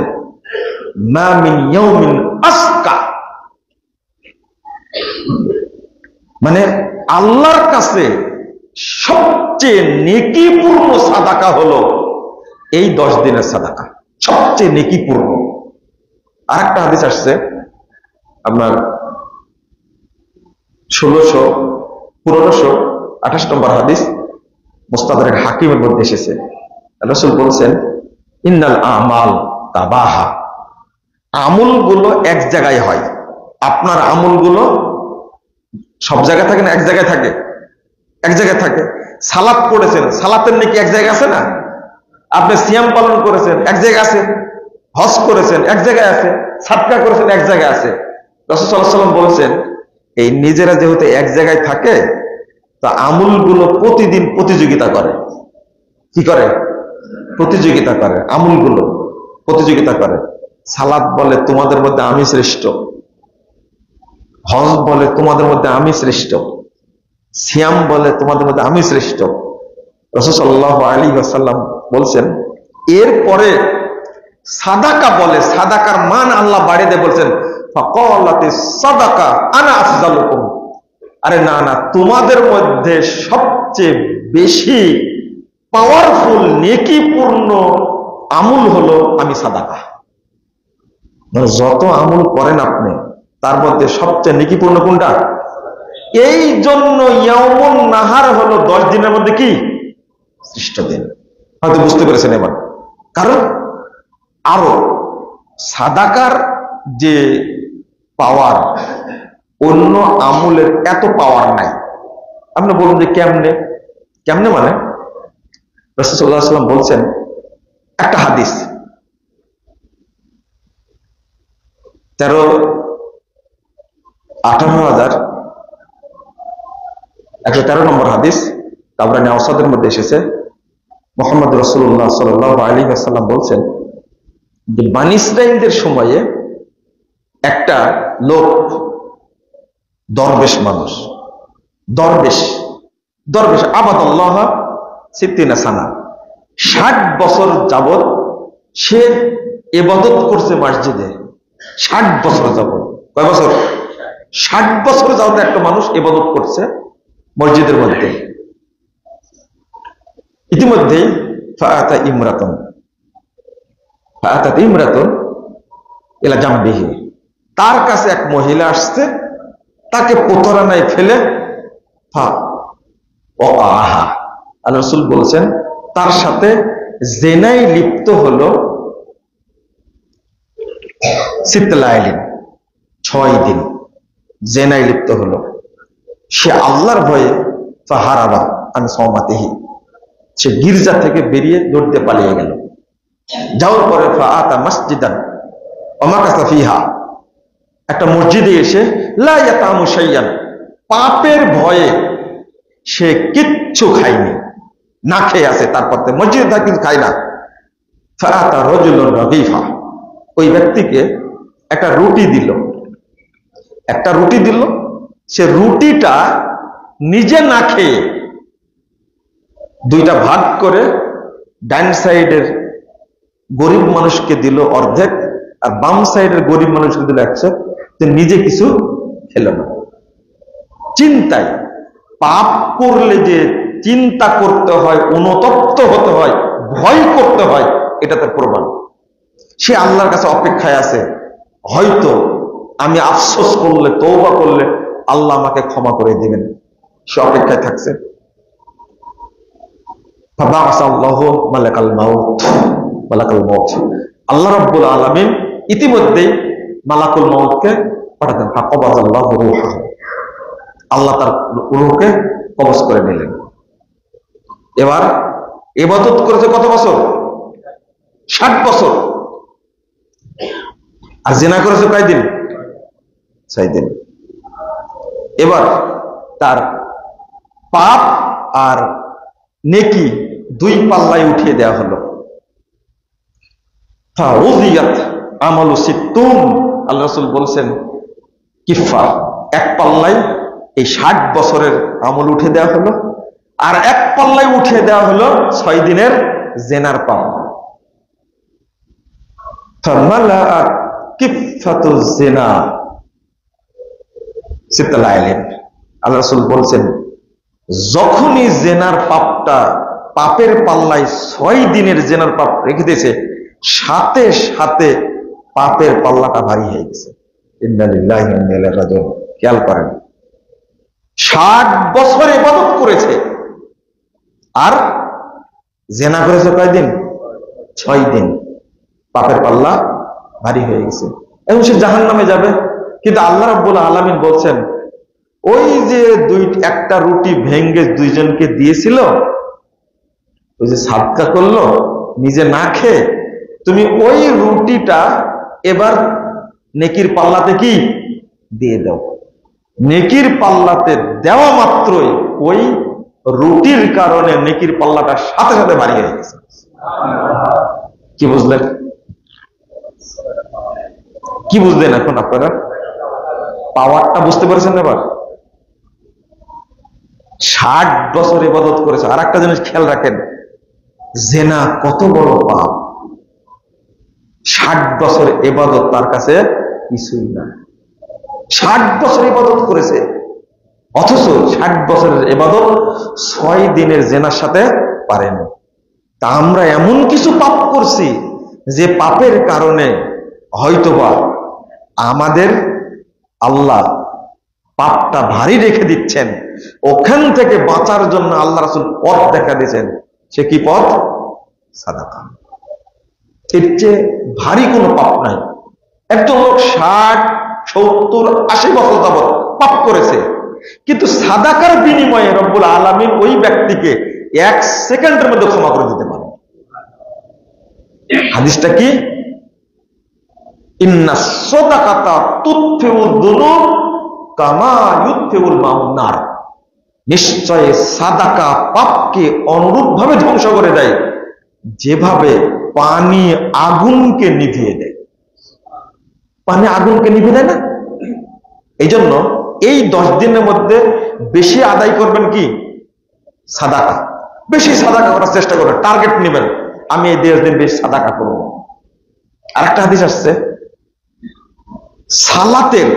মা মিন ইয়াউমিন আসকা, মানে আল্লাহর কাছে সবচেয়ে নেকিপূর্ণ সাদাকা হলো এই 10 দিনের সাদাকা, সবচেয়ে নেকিপূর্ণ। আরেকটা হাদিস আসছে আপনার 1528 নম্বর হাদিস, মুস্তাদরাক হাকিমের মধ্যে এসেছে। রাসূল বলছেন, ইন্নাল আমাল তাবাহা, আমলগুলো এক জায়গায় হয়। আপনার আমলগুলো সব জায়গায় থাকে না? এক জায়গায় থাকে। এক জায়গায় থাকে। সালাত পড়েছেন, সালাতের নাকি এক জায়গায় আছে না? আপনি সিয়াম পালন করেছেন, এক জায়গায় আছে। হজ করেছেন, এক জায়গায় আছে। সাদকা করেছেন, এক জায়গায় আছে। রাসূল সাল্লাল্লাহু আলাইহি ওয়াসাল্লাম বলেছেন, এই নিজেরা যেহেতু এক জায়গায় থাকে, তা আমলগুলো প্রতিদিন প্রতিযোগিতা করে। কি করে? প্রতিযোগিতা করে। আমলগুলো প্রতিযোগিতা করে। সালাত বলে তোমাদের মধ্যে আমি শ্রেষ্ঠ, হজ বলে তোমাদের মধ্যে আমি শ্রেষ্ঠ, সিয়াম বলে তোমাদের মধ্যে আমি শ্রেষ্ঠ। রাসূল সাল্লাল্লাহু আলাইহি ওয়াসাল্লাম বলছেন, এরপরে সাদাকা বলে, সাদাকার মান আল্লাহ বাড়িয়ে দেয়। বলছেন, ফাকালাতিস সাদাকা আনা আফজালুকুম, আরে না না, তোমাদের মধ্যে সবচেয়ে বেশি পাওয়ারফুল নেকিপূর্ণ আমল হলো আমি সাদাকা। মানে যত আমল করেন আপনি, তার মধ্যে সবচেয়ে নেকিপূর্ণ কোনটা? এই জন্য ইয়াউমুন নাহার হলো 10 দিনের মধ্যে কি? শ্রেষ্ঠ দিন। হয়তো বুঝতে পেরেছেন এবার। কারণ আরো সাদাকার যে পাওয়ার, অন্য আমলের এত পাওয়ার নাই। আপনি বলুন যে কেমনে? কেমনে মানে রাসূল সাল্লাল্লাহু আলাইহি ওয়াসাল্লাম বলছেন, একটা হাদিস 18,113 নম্বর হাদিস, তাবরানী আওসাদের মধ্যে এসেছে। মুহাম্মদ রাসূলুল্লাহ সাল্লাল্লাহু আলাইহি ওয়াসাল্লাম বলছেন যে বনী ইসরাঈলদের সময়ে একটা লোক, দরবেশ মানুষ, দরবেশ আবাদাল্লাহ সিত্তিনা সানা, 60 বছর যাবত সে ইবাদত করছে মসজিদে। 60 বছর যাবত। কয় বছর? 60 বছর যাবত একটা মানুষ ইবাদত করছে মসজিদের মধ্যে। ইতিমধ্যেই ফাআতাত ইমরাতুন ইলা জামবিহি, তার কাছে এক মহিলা আসছে, তাকে প্রতারণায় ফেলে আল্লাহ রাসূল বলছেন তার সাথে জেনায় লিপ্ত হলো 6 দিন জেনায় লিপ্ত হলো। সে আল্লাহর ভয়ে ফাহারাবা আন সাওমাতিহি, সে গির্জা থেকে বেরিয়ে দৌড়তে পালিয়ে গেল। যাওয়ার পরে ফাআতা মসজিদান ওয়া মাকাসা ফিহা, একটা মসজিদে এসে লা ইয়াতামু শাইয়ান, পাপের ভয়ে সে কিচ্ছু খায়নি, না খেয়ে আছে। তারপর মসজিদে তা কিন্তু খায় না। ফাআতা রাজুলুন রাগীফা, ওই ব্যক্তিকে একটা রুটি দিল। সে রুটিটা নিজে না খেয়ে 2টা ভাগ করে ডান সাইডের গরিব মানুষকে দিল অর্ধেক, আর বাম সাইডের গরিব মানুষকে দিল 1/2। নিজে কিছু খেল না। চিন্তায়, পাপ করলে যে চিন্তা করতে হয়, অনুতপ্ত হতে হয়, ভয় করতে হয়, এটা তার প্রমাণ। সে আল্লাহর কাছে অপেক্ষায় আছে, হয়তো আমি আফসোস করলে, তওবা করলে আল্লাহ আমাকে ক্ষমা করে দিবেন। সে অপেক্ষায় থাকছে। আল্লাহ রাব্বুল আলামিন ইতিমধ্যেই মালাকুল মউতকে পাঠাতেন। আল্লাহ তার রূহকে কবজ করে নিলেন। এবার ইবাদত করেছে কত বছর? 60 বছর। আর জিনা করেছে কয়দিন? 6 দিন। এবার তার পাপ আর নেকি দুই পাল্লায় উঠিয়ে দেওয়া হলো। আমল সিত্তুন, আল্লাহ রাসূল বলছেন কিফা, এক পাল্লায় এই 60 বছরের আমল উঠে দেওয়া হলো, আর এক পাল্লায় উঠিয়ে দেওয়া হলো 6 দিনের জেনার পাপ। আল্লাহ রাসূল বলছেন যখনই জেনার পাপের পাল্লায় 6 দিনের জেনার পাপ রেখে দিয়েছে, সাথে সাথে পাপের পাল্লাটা ভারী হয়ে গেছে। ইন্না লিল্লাহি ওয়া ইন্না ইলাইহি রাজিউন। খেয়াল করেন, 60 বছর ইবাদত করেছে আর জেনা করেছে কয়দিন? 6 দিন। পাপের পাল্লা ভারী হয়ে গেছে, এবং সে জাহান্নামে যাবে। কিন্তু আল্লাহ রাব্বুল আলামিন বলছেন ওই যে একটা রুটি ভেঙ্গে দুইজনকে দিয়েছিল, ওই যে সাদকা করলো নিজে না খেয়ে, তুমি ওই রুটিটা এবার নেকির পাল্লাতে কি দিয়ে দাও। নেকির পাল্লাতে দেওয়া মাত্রই ওই রুটির কারণে নেকির পাল্লাটা সাথে সাথে ভারী হয়ে গেছে। কি বুঝলেন? কি বুঝলেন এখন আপনারা? পাওয়ারটা বুঝতে পেরেছেন? এবার 60 বছর ইবাদত করেছে। আর একটা জিনিস খেয়াল রাখেন, জেনা কত বড় পাপ। 60 বছর ইবাদত তার কাছে কিছুই না। 60 বছর ইবাদত করেছে, অথচ 60 বছরের ইবাদত 6 দিনের জেনার সাথে পারেনি। তা আমরা এমন কিছু পাপ করছি যে পাপের কারণে হয়তোবা আমাদের আল্লাহ পাপটা ভারী রেখে দিচ্ছেন। ওখান থেকে বাঁচার জন্য আল্লাহ রাসূল পথ দেখা দিয়েছেন। সে কি পথ? সাদাকা। এর চেয়ে ভারী কোনো পাপ নাই। একজন লোক 60, 70, 80 বছর যাবত পাপ করেছে, কিন্তু সাদাকার বিনিময়ে রব্বুল আলামিন ওই ব্যক্তিকে 1 সেকেন্ডের মধ্যে ক্ষমা করে দিতে পারে। হাদিসটা কি? ইন্না সাদাকাতা তুতফিউদ দুনুব কামা ইউতফিউল মাউন নার। নিশ্চয় সাদাকা পাপকে অনুরূপভাবে ধ্বংস করে দেয় যেভাবে পানি আগুনকে নিভিয়ে দেয়। পানি আগুনকে নিভিয়ে দেয় না? এই জন্য এই 10 দিনের মধ্যে বেশি আদায় করবেন কি? সাদাকা। বেশি সাদাকা করার চেষ্টা করবেন, টার্গেট নেবেন, আমি এই 10 দিন বেশি সাদাকা করব। আর একটা হাদিস আসছে, সালাতের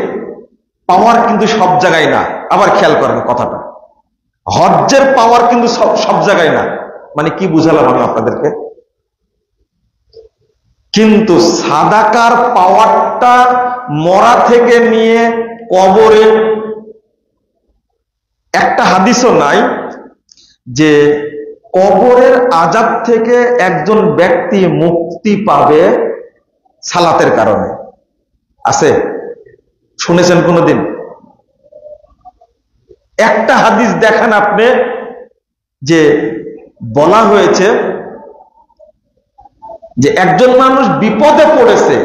পাওয়ার কিন্তু সব জায়গায় না। আবার খেয়াল করেন কথাটা, হজ্জের পাওয়ার কিন্তু সব জায়গায় না। মানে কি বুঝালাম আমি আপনাদেরকে? কিন্তু সাদাকার পাওয়ারটা মরা থেকে নিয়ে কবরে। একটা হাদিসও নাই যে কবরের আযাব থেকে একজন ব্যক্তি মুক্তি পাবে সালাতের কারণে। আছে? শুনেছেন কোনদিন? একটা হাদিস দেখান আপনি যে বলা হয়েছে যে একজন মানুষ বিপদে পড়েছে,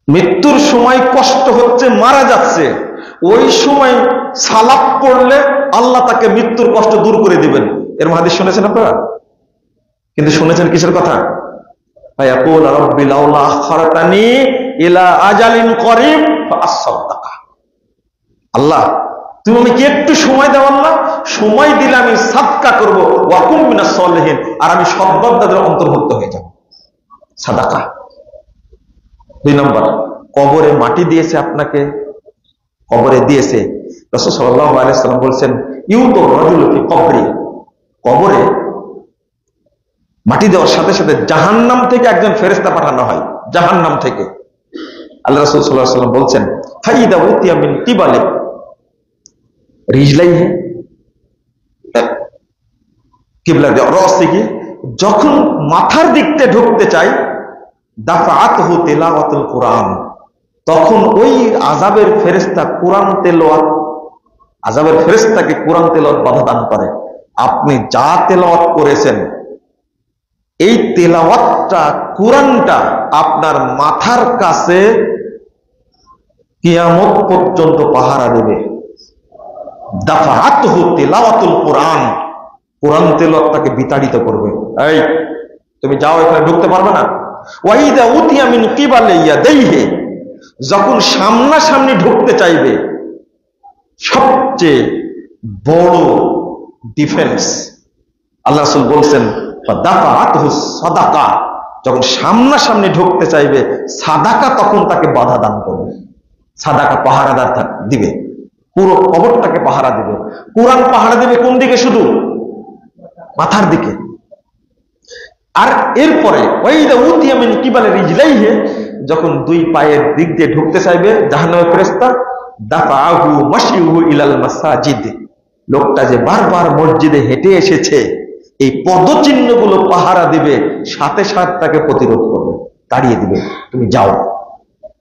মৃত্যুর সময় কষ্ট হচ্ছে, মারা যাচ্ছে, ওই সময় সালাত পড়লে আল্লাহ তাকে মৃত্যুর কষ্ট দূর করে দিবেন। এর হাদিস শুনেছেন আপনারা? কিন্তু শুনেছেন কিসের কথা? ফায়াকুল রাব্বি লাউলা আখখারতানি ইলা আজালিন করিব ফাআসসাদদাকা। আল্লাহ তুমি আমাকে একটু সময় দাও, আল্লাহ সময় দিলে আমি সাদকা করব, ওয়া কুম মিনাস সালিহিন, আর আমি সৎবান্দাদের অন্তর্ভুক্ত হয়ে যাব। সাদাকা। 2 নম্বর, কবরে মাটি দিয়েছে আপনাকে, কবরে দিয়েছে। রাসূল সাল্লাল্লাহু আলাইহি ওয়াসাল্লাম বলেন ইউতু রাজুলু ফি কবরি, কবরে মাটি দেওয়ার সাথে সাথে জাহান্নাম থেকে একজন ফেরেশতা পাঠানো হয়। জাহান্নাম থেকে। আল্লাহ রাসূল সাল্লাল্লাহু আলাইহি ওয়াসাল্লাম বলেন ফাইদা উতিয়া মিন কিবালি রিজলাইহি, কিবলা রস থেকে যখন মাথার দিকতে ঢুকতে চাই, দাফাআতহু তিলাওয়াতুল কোরআন, তখন ওই আযাবের ফেরেশতা কোরআন তেলাওয়াত, আযাবের ফেরেশতাকে কোরআন তেলাওয়াত বাধা দান করে। আপনি যা তেলাওয়াত করেছেন, এই তেলাওয়াতটা, কোরআনটা আপনার মাথার কাছে কিয়ামত পর্যন্ত পাহারা দেবে। দাফাআতহু তিলাওয়াতুল কোরআন, কোরআন তেলাওয়াত তাকে বিতাড়িত করবে। এই তুমি যাও, এখানে ঢুকতে পারবে না। ওয়াইদা উতিয়া মিন কিবালি ইয়াদাইহি, যখন সামনাসামনি ঢুকতে চাইবে, সবচেয়ে বড় ডিফেন্স আল্লাহ রাসূল বলছেন দাফাআতহু সাদাকা, যখন সামনাসামনি ঢুকতে চাইবে সাদাকা তখন তাকে বাধা দান করবে। সাদাকা পাহারাদার দিবে, পুরো কবরটাকে পাহারা দিবে। কোরআন পাহারা দিবে কোন দিকে? শুধু মাথার দিকে। আর এরপরে ওয়াইদা উতিয়া মিন কিবালি রিজলাইহি, যখন দুই পায়ের দিক দিয়ে ঢুকতে চাইবে জাহান্নামের ফেরেশতা, দাফাআহু মাশিহু ইলাল মাসাজিদ, লোকটা যে বারবার মসজিদে হেঁটে এসেছে, এই পদচিহ্নগুলো পাহারা দিবে, সাথে সাথে তাকে প্রতিরোধ করবে, তাড়িয়ে দিবে, তুমি যাও।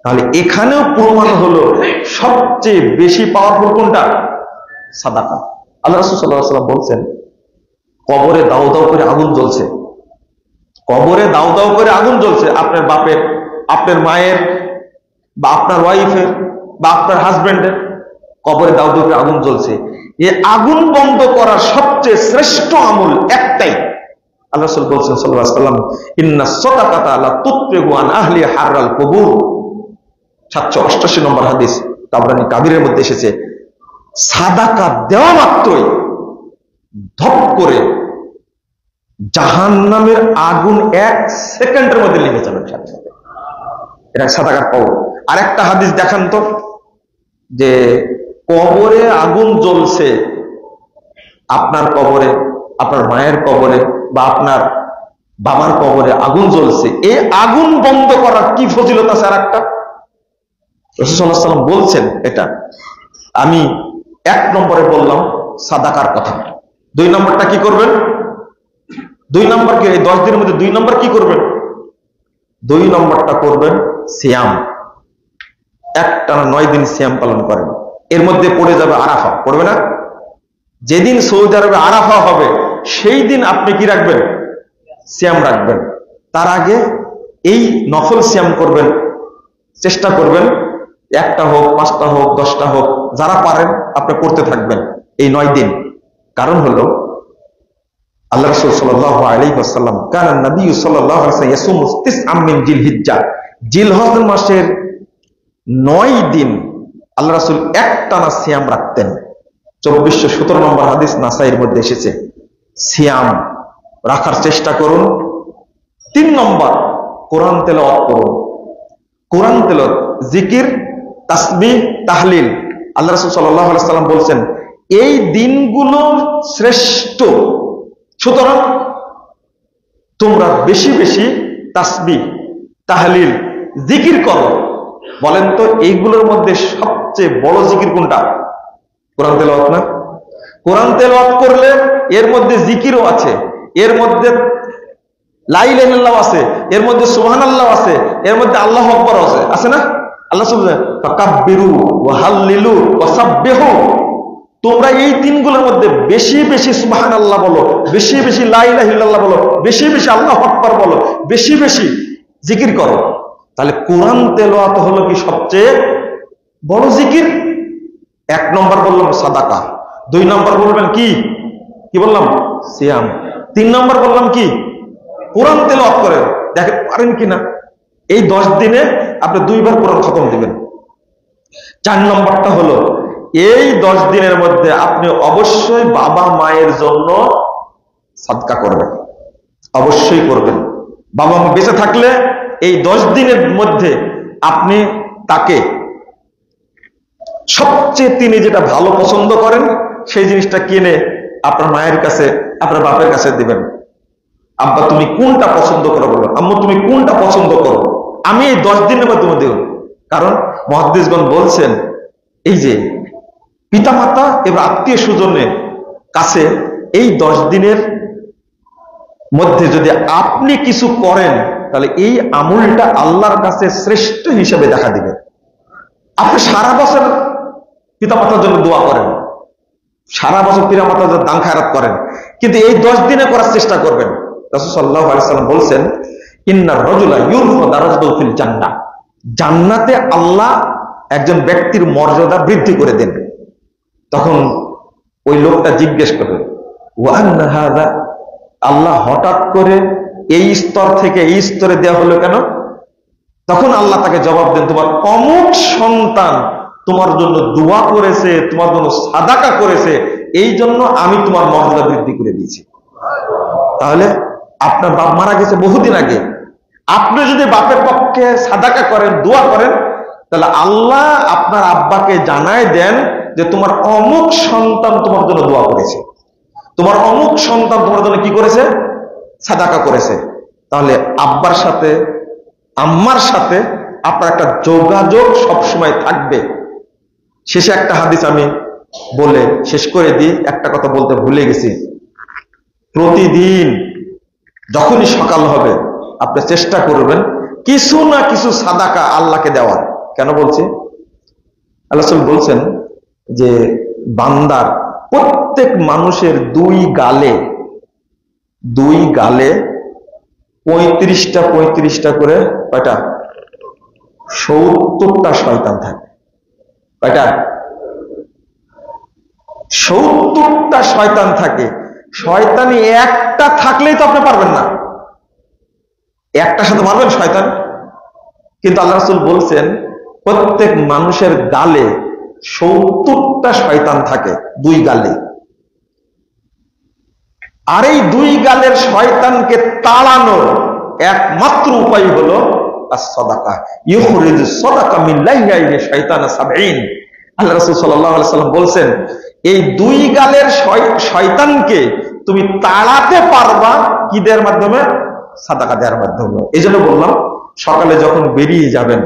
তাহলে এখানেও প্রমাণ হলো সবচেয়ে বেশি পাওয়ারফুল কোনটা? সাদাকা। আল্লাহ রাসূল সাল্লাল্লাহু আলাইহি ওয়াসাল্লাম বলছেন, কবরে দাউ দাউ করে আগুন জ্বলছে, কবরে দাউ দাউ করে আগুন জ্বলছে, আপনার বাপের, আপনার মায়ের, বা আপনার ওয়াইফের, বা আপনার হাজবেন্ডের কবরে দাউ দাউ করে আগুন জ্বলছে। এই আগুন বন্ধ করার সবচেয়ে শ্রেষ্ঠ আমল একটাই। আল্লাহ রাসূল বলছেন সাল্লাল্লাহু আলাইহি ওয়াসাল্লাম, ইন্নাস সাদাকাতা লা তুতফিউ আন আহলি হাররাল কুবুর। 788 নম্বর হাদিস, তাবরানী কাবীরের মধ্যে এসেছে, সাদাকা দেওয়া মাত্রই ধপ করে জাহান্নামের আগুন 1 সেকেন্ডের মধ্যে লেগে যাবে সাথে সাথে। এটা সাদাকার পাওয়ার। আরেকটা হাদিস দেখান তো, যে কবরে আগুন জ্বলছে, আপনার কবরে, আপনার মায়ের কবরে, বা আপনার বাবার কবরে আগুন জ্বলছে, এই আগুন বন্ধ করার কি ফজিলত আছে? আর একটা রাসূল সাল্লাল্লাহু আলাইহি ওয়াসাল্লাম বলছেন, এটা আমি 1 নম্বরে বললাম সাদাকার কথা। 2 নম্বরটা কি করবেন? 2 নম্বর কি, এই 10 দিনের মধ্যে 2 নম্বর কি করবেন? 2 নম্বরটা করবেন সিয়াম। একটানা 9 দিন সিয়াম পালন করেন। এর মধ্যে পড়ে যাবে আরাফা, পড়বে না? যেদিন সৌদি আরবে আরাফা হবে সেই দিন আপনি কি রাখবেন? সিয়াম রাখবেন। তার আগে এই নফল সিয়াম করবেন, চেষ্টা করবেন, 1টা হোক, 5টা হোক, 10টা হোক, যারা পারেন আপনি করতে থাকবেন এই 9 দিন। কারণ হলো আল্লাহ রাসূল সাল্লাল্লাহু আলাইহি ওয়াসাল্লাম, কানা নবী সাল্লাল্লাহু আলাইহি ওয়াসাল্লাম ইয়াসুমু 9 মিন জিলহিজ্জা, জিলহজ মাসের 9 দিন আল্লাহ রাসূল একটানা সিয়াম রাখতেন। 2417 নম্বর হাদিস নাসাইর মধ্যে এসেছে। সিয়াম রাখার চেষ্টা করুন। 3 নম্বর, কোরআন তেলাওয়াত করুন। কোরআন তেলাওয়াত, জিকির, তাসবিহ, তাহলিল। আল্লাহ রাসূল সাল্লাল্লাহু আলাইহি ওয়াসাল্লাম বলছেন এই দিনগুলো শ্রেষ্ঠ, সুতরাং তোমরা বেশি বেশি তাসবিহ, তাহলিল, জিকির করো। বলেন তো এইগুলোর মধ্যে সবচেয়ে বড় জিকির কোনটা? কোরআন তেলাওয়াত না? কোরআন তেলাওয়াত করলে এর মধ্যে জিকিরও আছে, এর মধ্যে লা ইলাহা ইল্লাল্লাহ আছে, এর মধ্যে সুবহানাল্লাহ আছে, এর মধ্যে আল্লাহু আকবার আছে, আছে না? আল্লাহ সুবহানাহু ফাকাব্বিরু ওয়া হাল্লিলু ওয়া সাব্বিহু, তোমরা এই দিনগুলোর মধ্যে বেশি বেশি সুবহানাল্লাহ বলো, বেশি বেশি লা ইলাহা ইল্লাল্লাহ বলো, বেশি বেশি আল্লাহু আকবার বলো, বেশি বেশি জিকির করো। তাহলে কোরআন তেলাওয়াত হলো কি সবচেয়ে বড় জিকির। 1 নম্বর বললাম সাদাকা, 2 নম্বর বলবেন কি, কি বললাম? সিয়াম। 3 নম্বর বললাম কি? কোরআন তেলাওয়াত করেন। দেখেন পারেন কিনা এই 10 দিনে আপনি 2 বার কোরআন খতম দিবেন। 4 নম্বরটা হলো এই 10 দিনের মধ্যে আপনি অবশ্যই বাবা মায়ের জন্য সাদকা করবেন, অবশ্যই করবেন। বাবা মা বেঁচে থাকলে এই 10 দিনের মধ্যে আপনি তাকে সবচেয়ে তিনি যেটা ভালো পছন্দ করেন সেই জিনিসটা কিনে আপনার মায়ের কাছে, আপনার বাপের কাছে দিবেন। আব্বা তুমি কোনটা পছন্দ করো বলো, আম্মু তুমি কোনটা পছন্দ করো, আমি এই 10 দিনের মধ্যে দেব। কারণ মুহাদ্দিসগণ বলছেন এই যে পিতামাতা এবং আত্মীয় স্বজনের কাছে এই 10 দিনের মধ্যে যদি আপনি কিছু করেন তাহলে এই আমলটা আল্লাহর কাছে শ্রেষ্ঠ হিসেবে দেখা দিবে। আপনি সারা বছর পিতামাতার জন্য দোয়া করেন, সারা বছর পিতামাতার জন্য দান খায়রাত করেন, কিন্তু এই 10 দিনে করার চেষ্টা করবেন। রাসূল সাল্লাল্লাহু আলাইহি ওয়াসাল্লাম বলছেন, ইন্নার রাজুলা ইউরফা দারাজাতুহু ফিল জান্নাহ, জান্নাতে আল্লাহ একজন ব্যক্তির মর্যাদা বৃদ্ধি করে দেন। তখন ওই লোকটা জিজ্ঞেস করে, ওয়া আন্না হাযা, আল্লাহ হঠাৎ করে এই স্তর থেকে এই স্তরে দেওয়া হলো কেন? তখন আল্লাহ তাকে জবাব দেন, তোমার অমুক সন্তান তোমার জন্য দোয়া করেছে, তোমার জন্য সাদাকা করেছে, এই জন্য আমি তোমার মর্যাদা বৃদ্ধি করে দিয়েছি। তাহলে আপনার বাপ মারা গেছে বহুদিন আগে, আপনি যদি বাপের পক্ষে সাদাকা করেন, দোয়া করেন, তাহলে আল্লাহ আপনার আব্বাকে জানায় দেন যে তোমার অমুক সন্তান তোমার জন্য দোয়া করেছে, তোমার অমুক সন্তান তোমার জন্য কি করেছে? সাদাকা করেছে। তাহলে আব্বার সাথে আম্মার সাথে আপনার একটা যোগাযোগ সবসময় থাকবে। শেষে একটা হাদিস আমি বলে শেষ করে দিই, একটা কথা বলতে ভুলে গেছি। প্রতিদিন যখনই সকাল হবে আপনি চেষ্টা করবেন কিছু না কিছু সাদাকা আল্লাহকে দেওয়ার। কেন বলছি? আল্লাহ রাসূল বলছেন যে বান্দার প্রত্যেক মানুষের দুই গালে 35টা করে কয়টা? 70টা শয়তান থাকে। কয়টা? 70টা শয়তান থাকে। শয়তানি একটা থাকলেই তো আপনি পারবেন না, একটার সাথে পারবেন শয়তান? কিন্তু আল্লাহ রাসূল বলছেন প্রত্যেক মানুষের গালে 70টা শয়তান থাকে, দুই গালে। আর এই দুই গালের শয়তানকে তাড়ানোর একমাত্র উপায় হলো as-সাদাকা, ইউখরিজু সাদাকা মিন লাইয়াইনি শাইতানা 70। আল্লাহ রাসূল সাল্লাল্লাহু আলাইহি সাল্লাম বলছেন এই দুই গালের শয়তানকে তুমি তাড়াতে পারবা কি দেওয়ার মাধ্যমে? সাদাকা দেওয়ার মাধ্যমে। এজন্য বললাম সকালে যখন বেরিয়ে যাবেন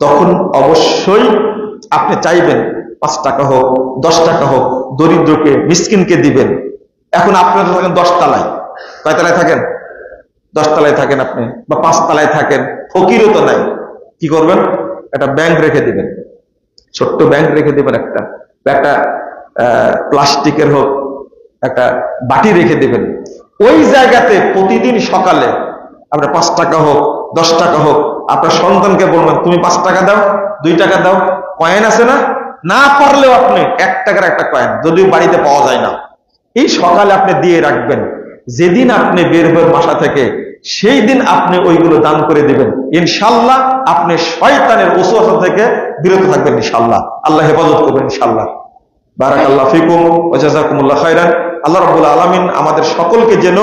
তখন অবশ্যই আপনি চাইবেন 5 টাকা হোক 10 টাকা হোক দরিদ্রকে মিসকিনকে দিবেন। এখন আপনারা থাকেন 10 তলায়, কয় তলায় থাকেন? 10 তলায় থাকেন আপনি, বা 5 তলায় থাকেন, ফকিরও তো নাই। কি করবেন? একটা ব্যাংক রেখে দিবেন, ছোট্ট ব্যাংক রেখে দিবেন, একটা প্লাস্টিকের হোক একটা বাটি রেখে দিবেন। ওই জায়গাতে প্রতিদিন সকালে আপনার 5 টাকা হোক 10 টাকা হোক আপনার সন্তানকে বলবেন তুমি 5 টাকা দাও, 2 টাকা দাও, কয়েন আছে না, না পারলেও আপনি 1 টাকার একটা কয়েন, যদিও বাড়িতে পাওয়া যায় না, এই সকালে আপনি দিয়ে রাখবেন। যেদিন আপনি বের হবেন বাসা থেকে সেই দিন আপনি ওইগুলো দান করে দিবেন। ইনশাআল্লাহ আপনি শয়তানের ওসওয়াসা থেকে বিরত থাকবেন ইনশাআল্লাহ, আল্লাহ হেফাজত করবেন ইনশাআল্লাহ। বারাকাল্লাহু ফিকুম ওয়া জাযাকুমুল্লাহু খাইরান। আল্লাহ রাব্বুল আলামিন আমাদের সকলকে যেন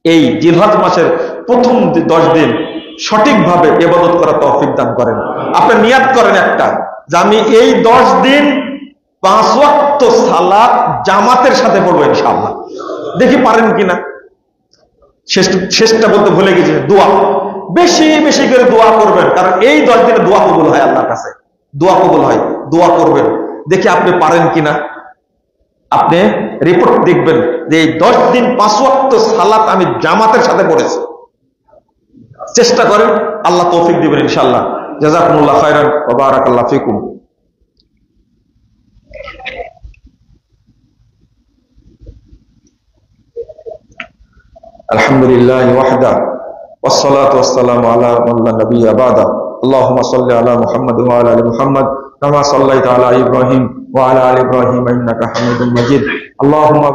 এই জিলহজ মাসের প্রথম 10 দিন সঠিকভাবে ইবাদত করার তৌফিক দান করেন। আপনি নিয়াত করেন একটা, যে আমি এই 10 দিন 5 ওয়াক্ত সালাত জামাতের সাথে পড়বো ইনশাআল্লাহ। দেখি পারেন কিনা। শেষটা বলতে ভুলে গেছি, দোয়া বেশি বেশি করে দোয়া করবেন, কারণ এই 10 দিনে দোয়া কবুল হয় আল্লাহর কাছে, দোয়া কবুল হয়। দোয়া করবেন, দেখি আপনি পারেন কিনা। আপনি রিপোর্ট দেখবেন যে এই 10 দিন 5 ওয়াক্ত সালাত আমি জামাতের সাথে পড়েছি। চেষ্টা করেন, আল্লাহ তৌফিক দিবেন ইনশাআল্লাহ। জাযাকুমুল্লাহু খাইরান ওয়া বারাকাল্লাহু ফিকুম। আলহামদুলিল্লাহ ওয়াহদা ওয়াসসালাতু ওয়াসসালামু আলা মান লা নাবিয়্যা বা'দা। আল্লাহুম্মা সাল্লি আলা মুহাম্মাদ ওয়া আলা আলি মুহাম্মাদ কামা সাল্লাইতা আলা ইব্রাহিম ওয়া আলা আলি ইব্রাহিম ইন্নাকা হামিদুম মাজিদ। আল্লাহুম্মা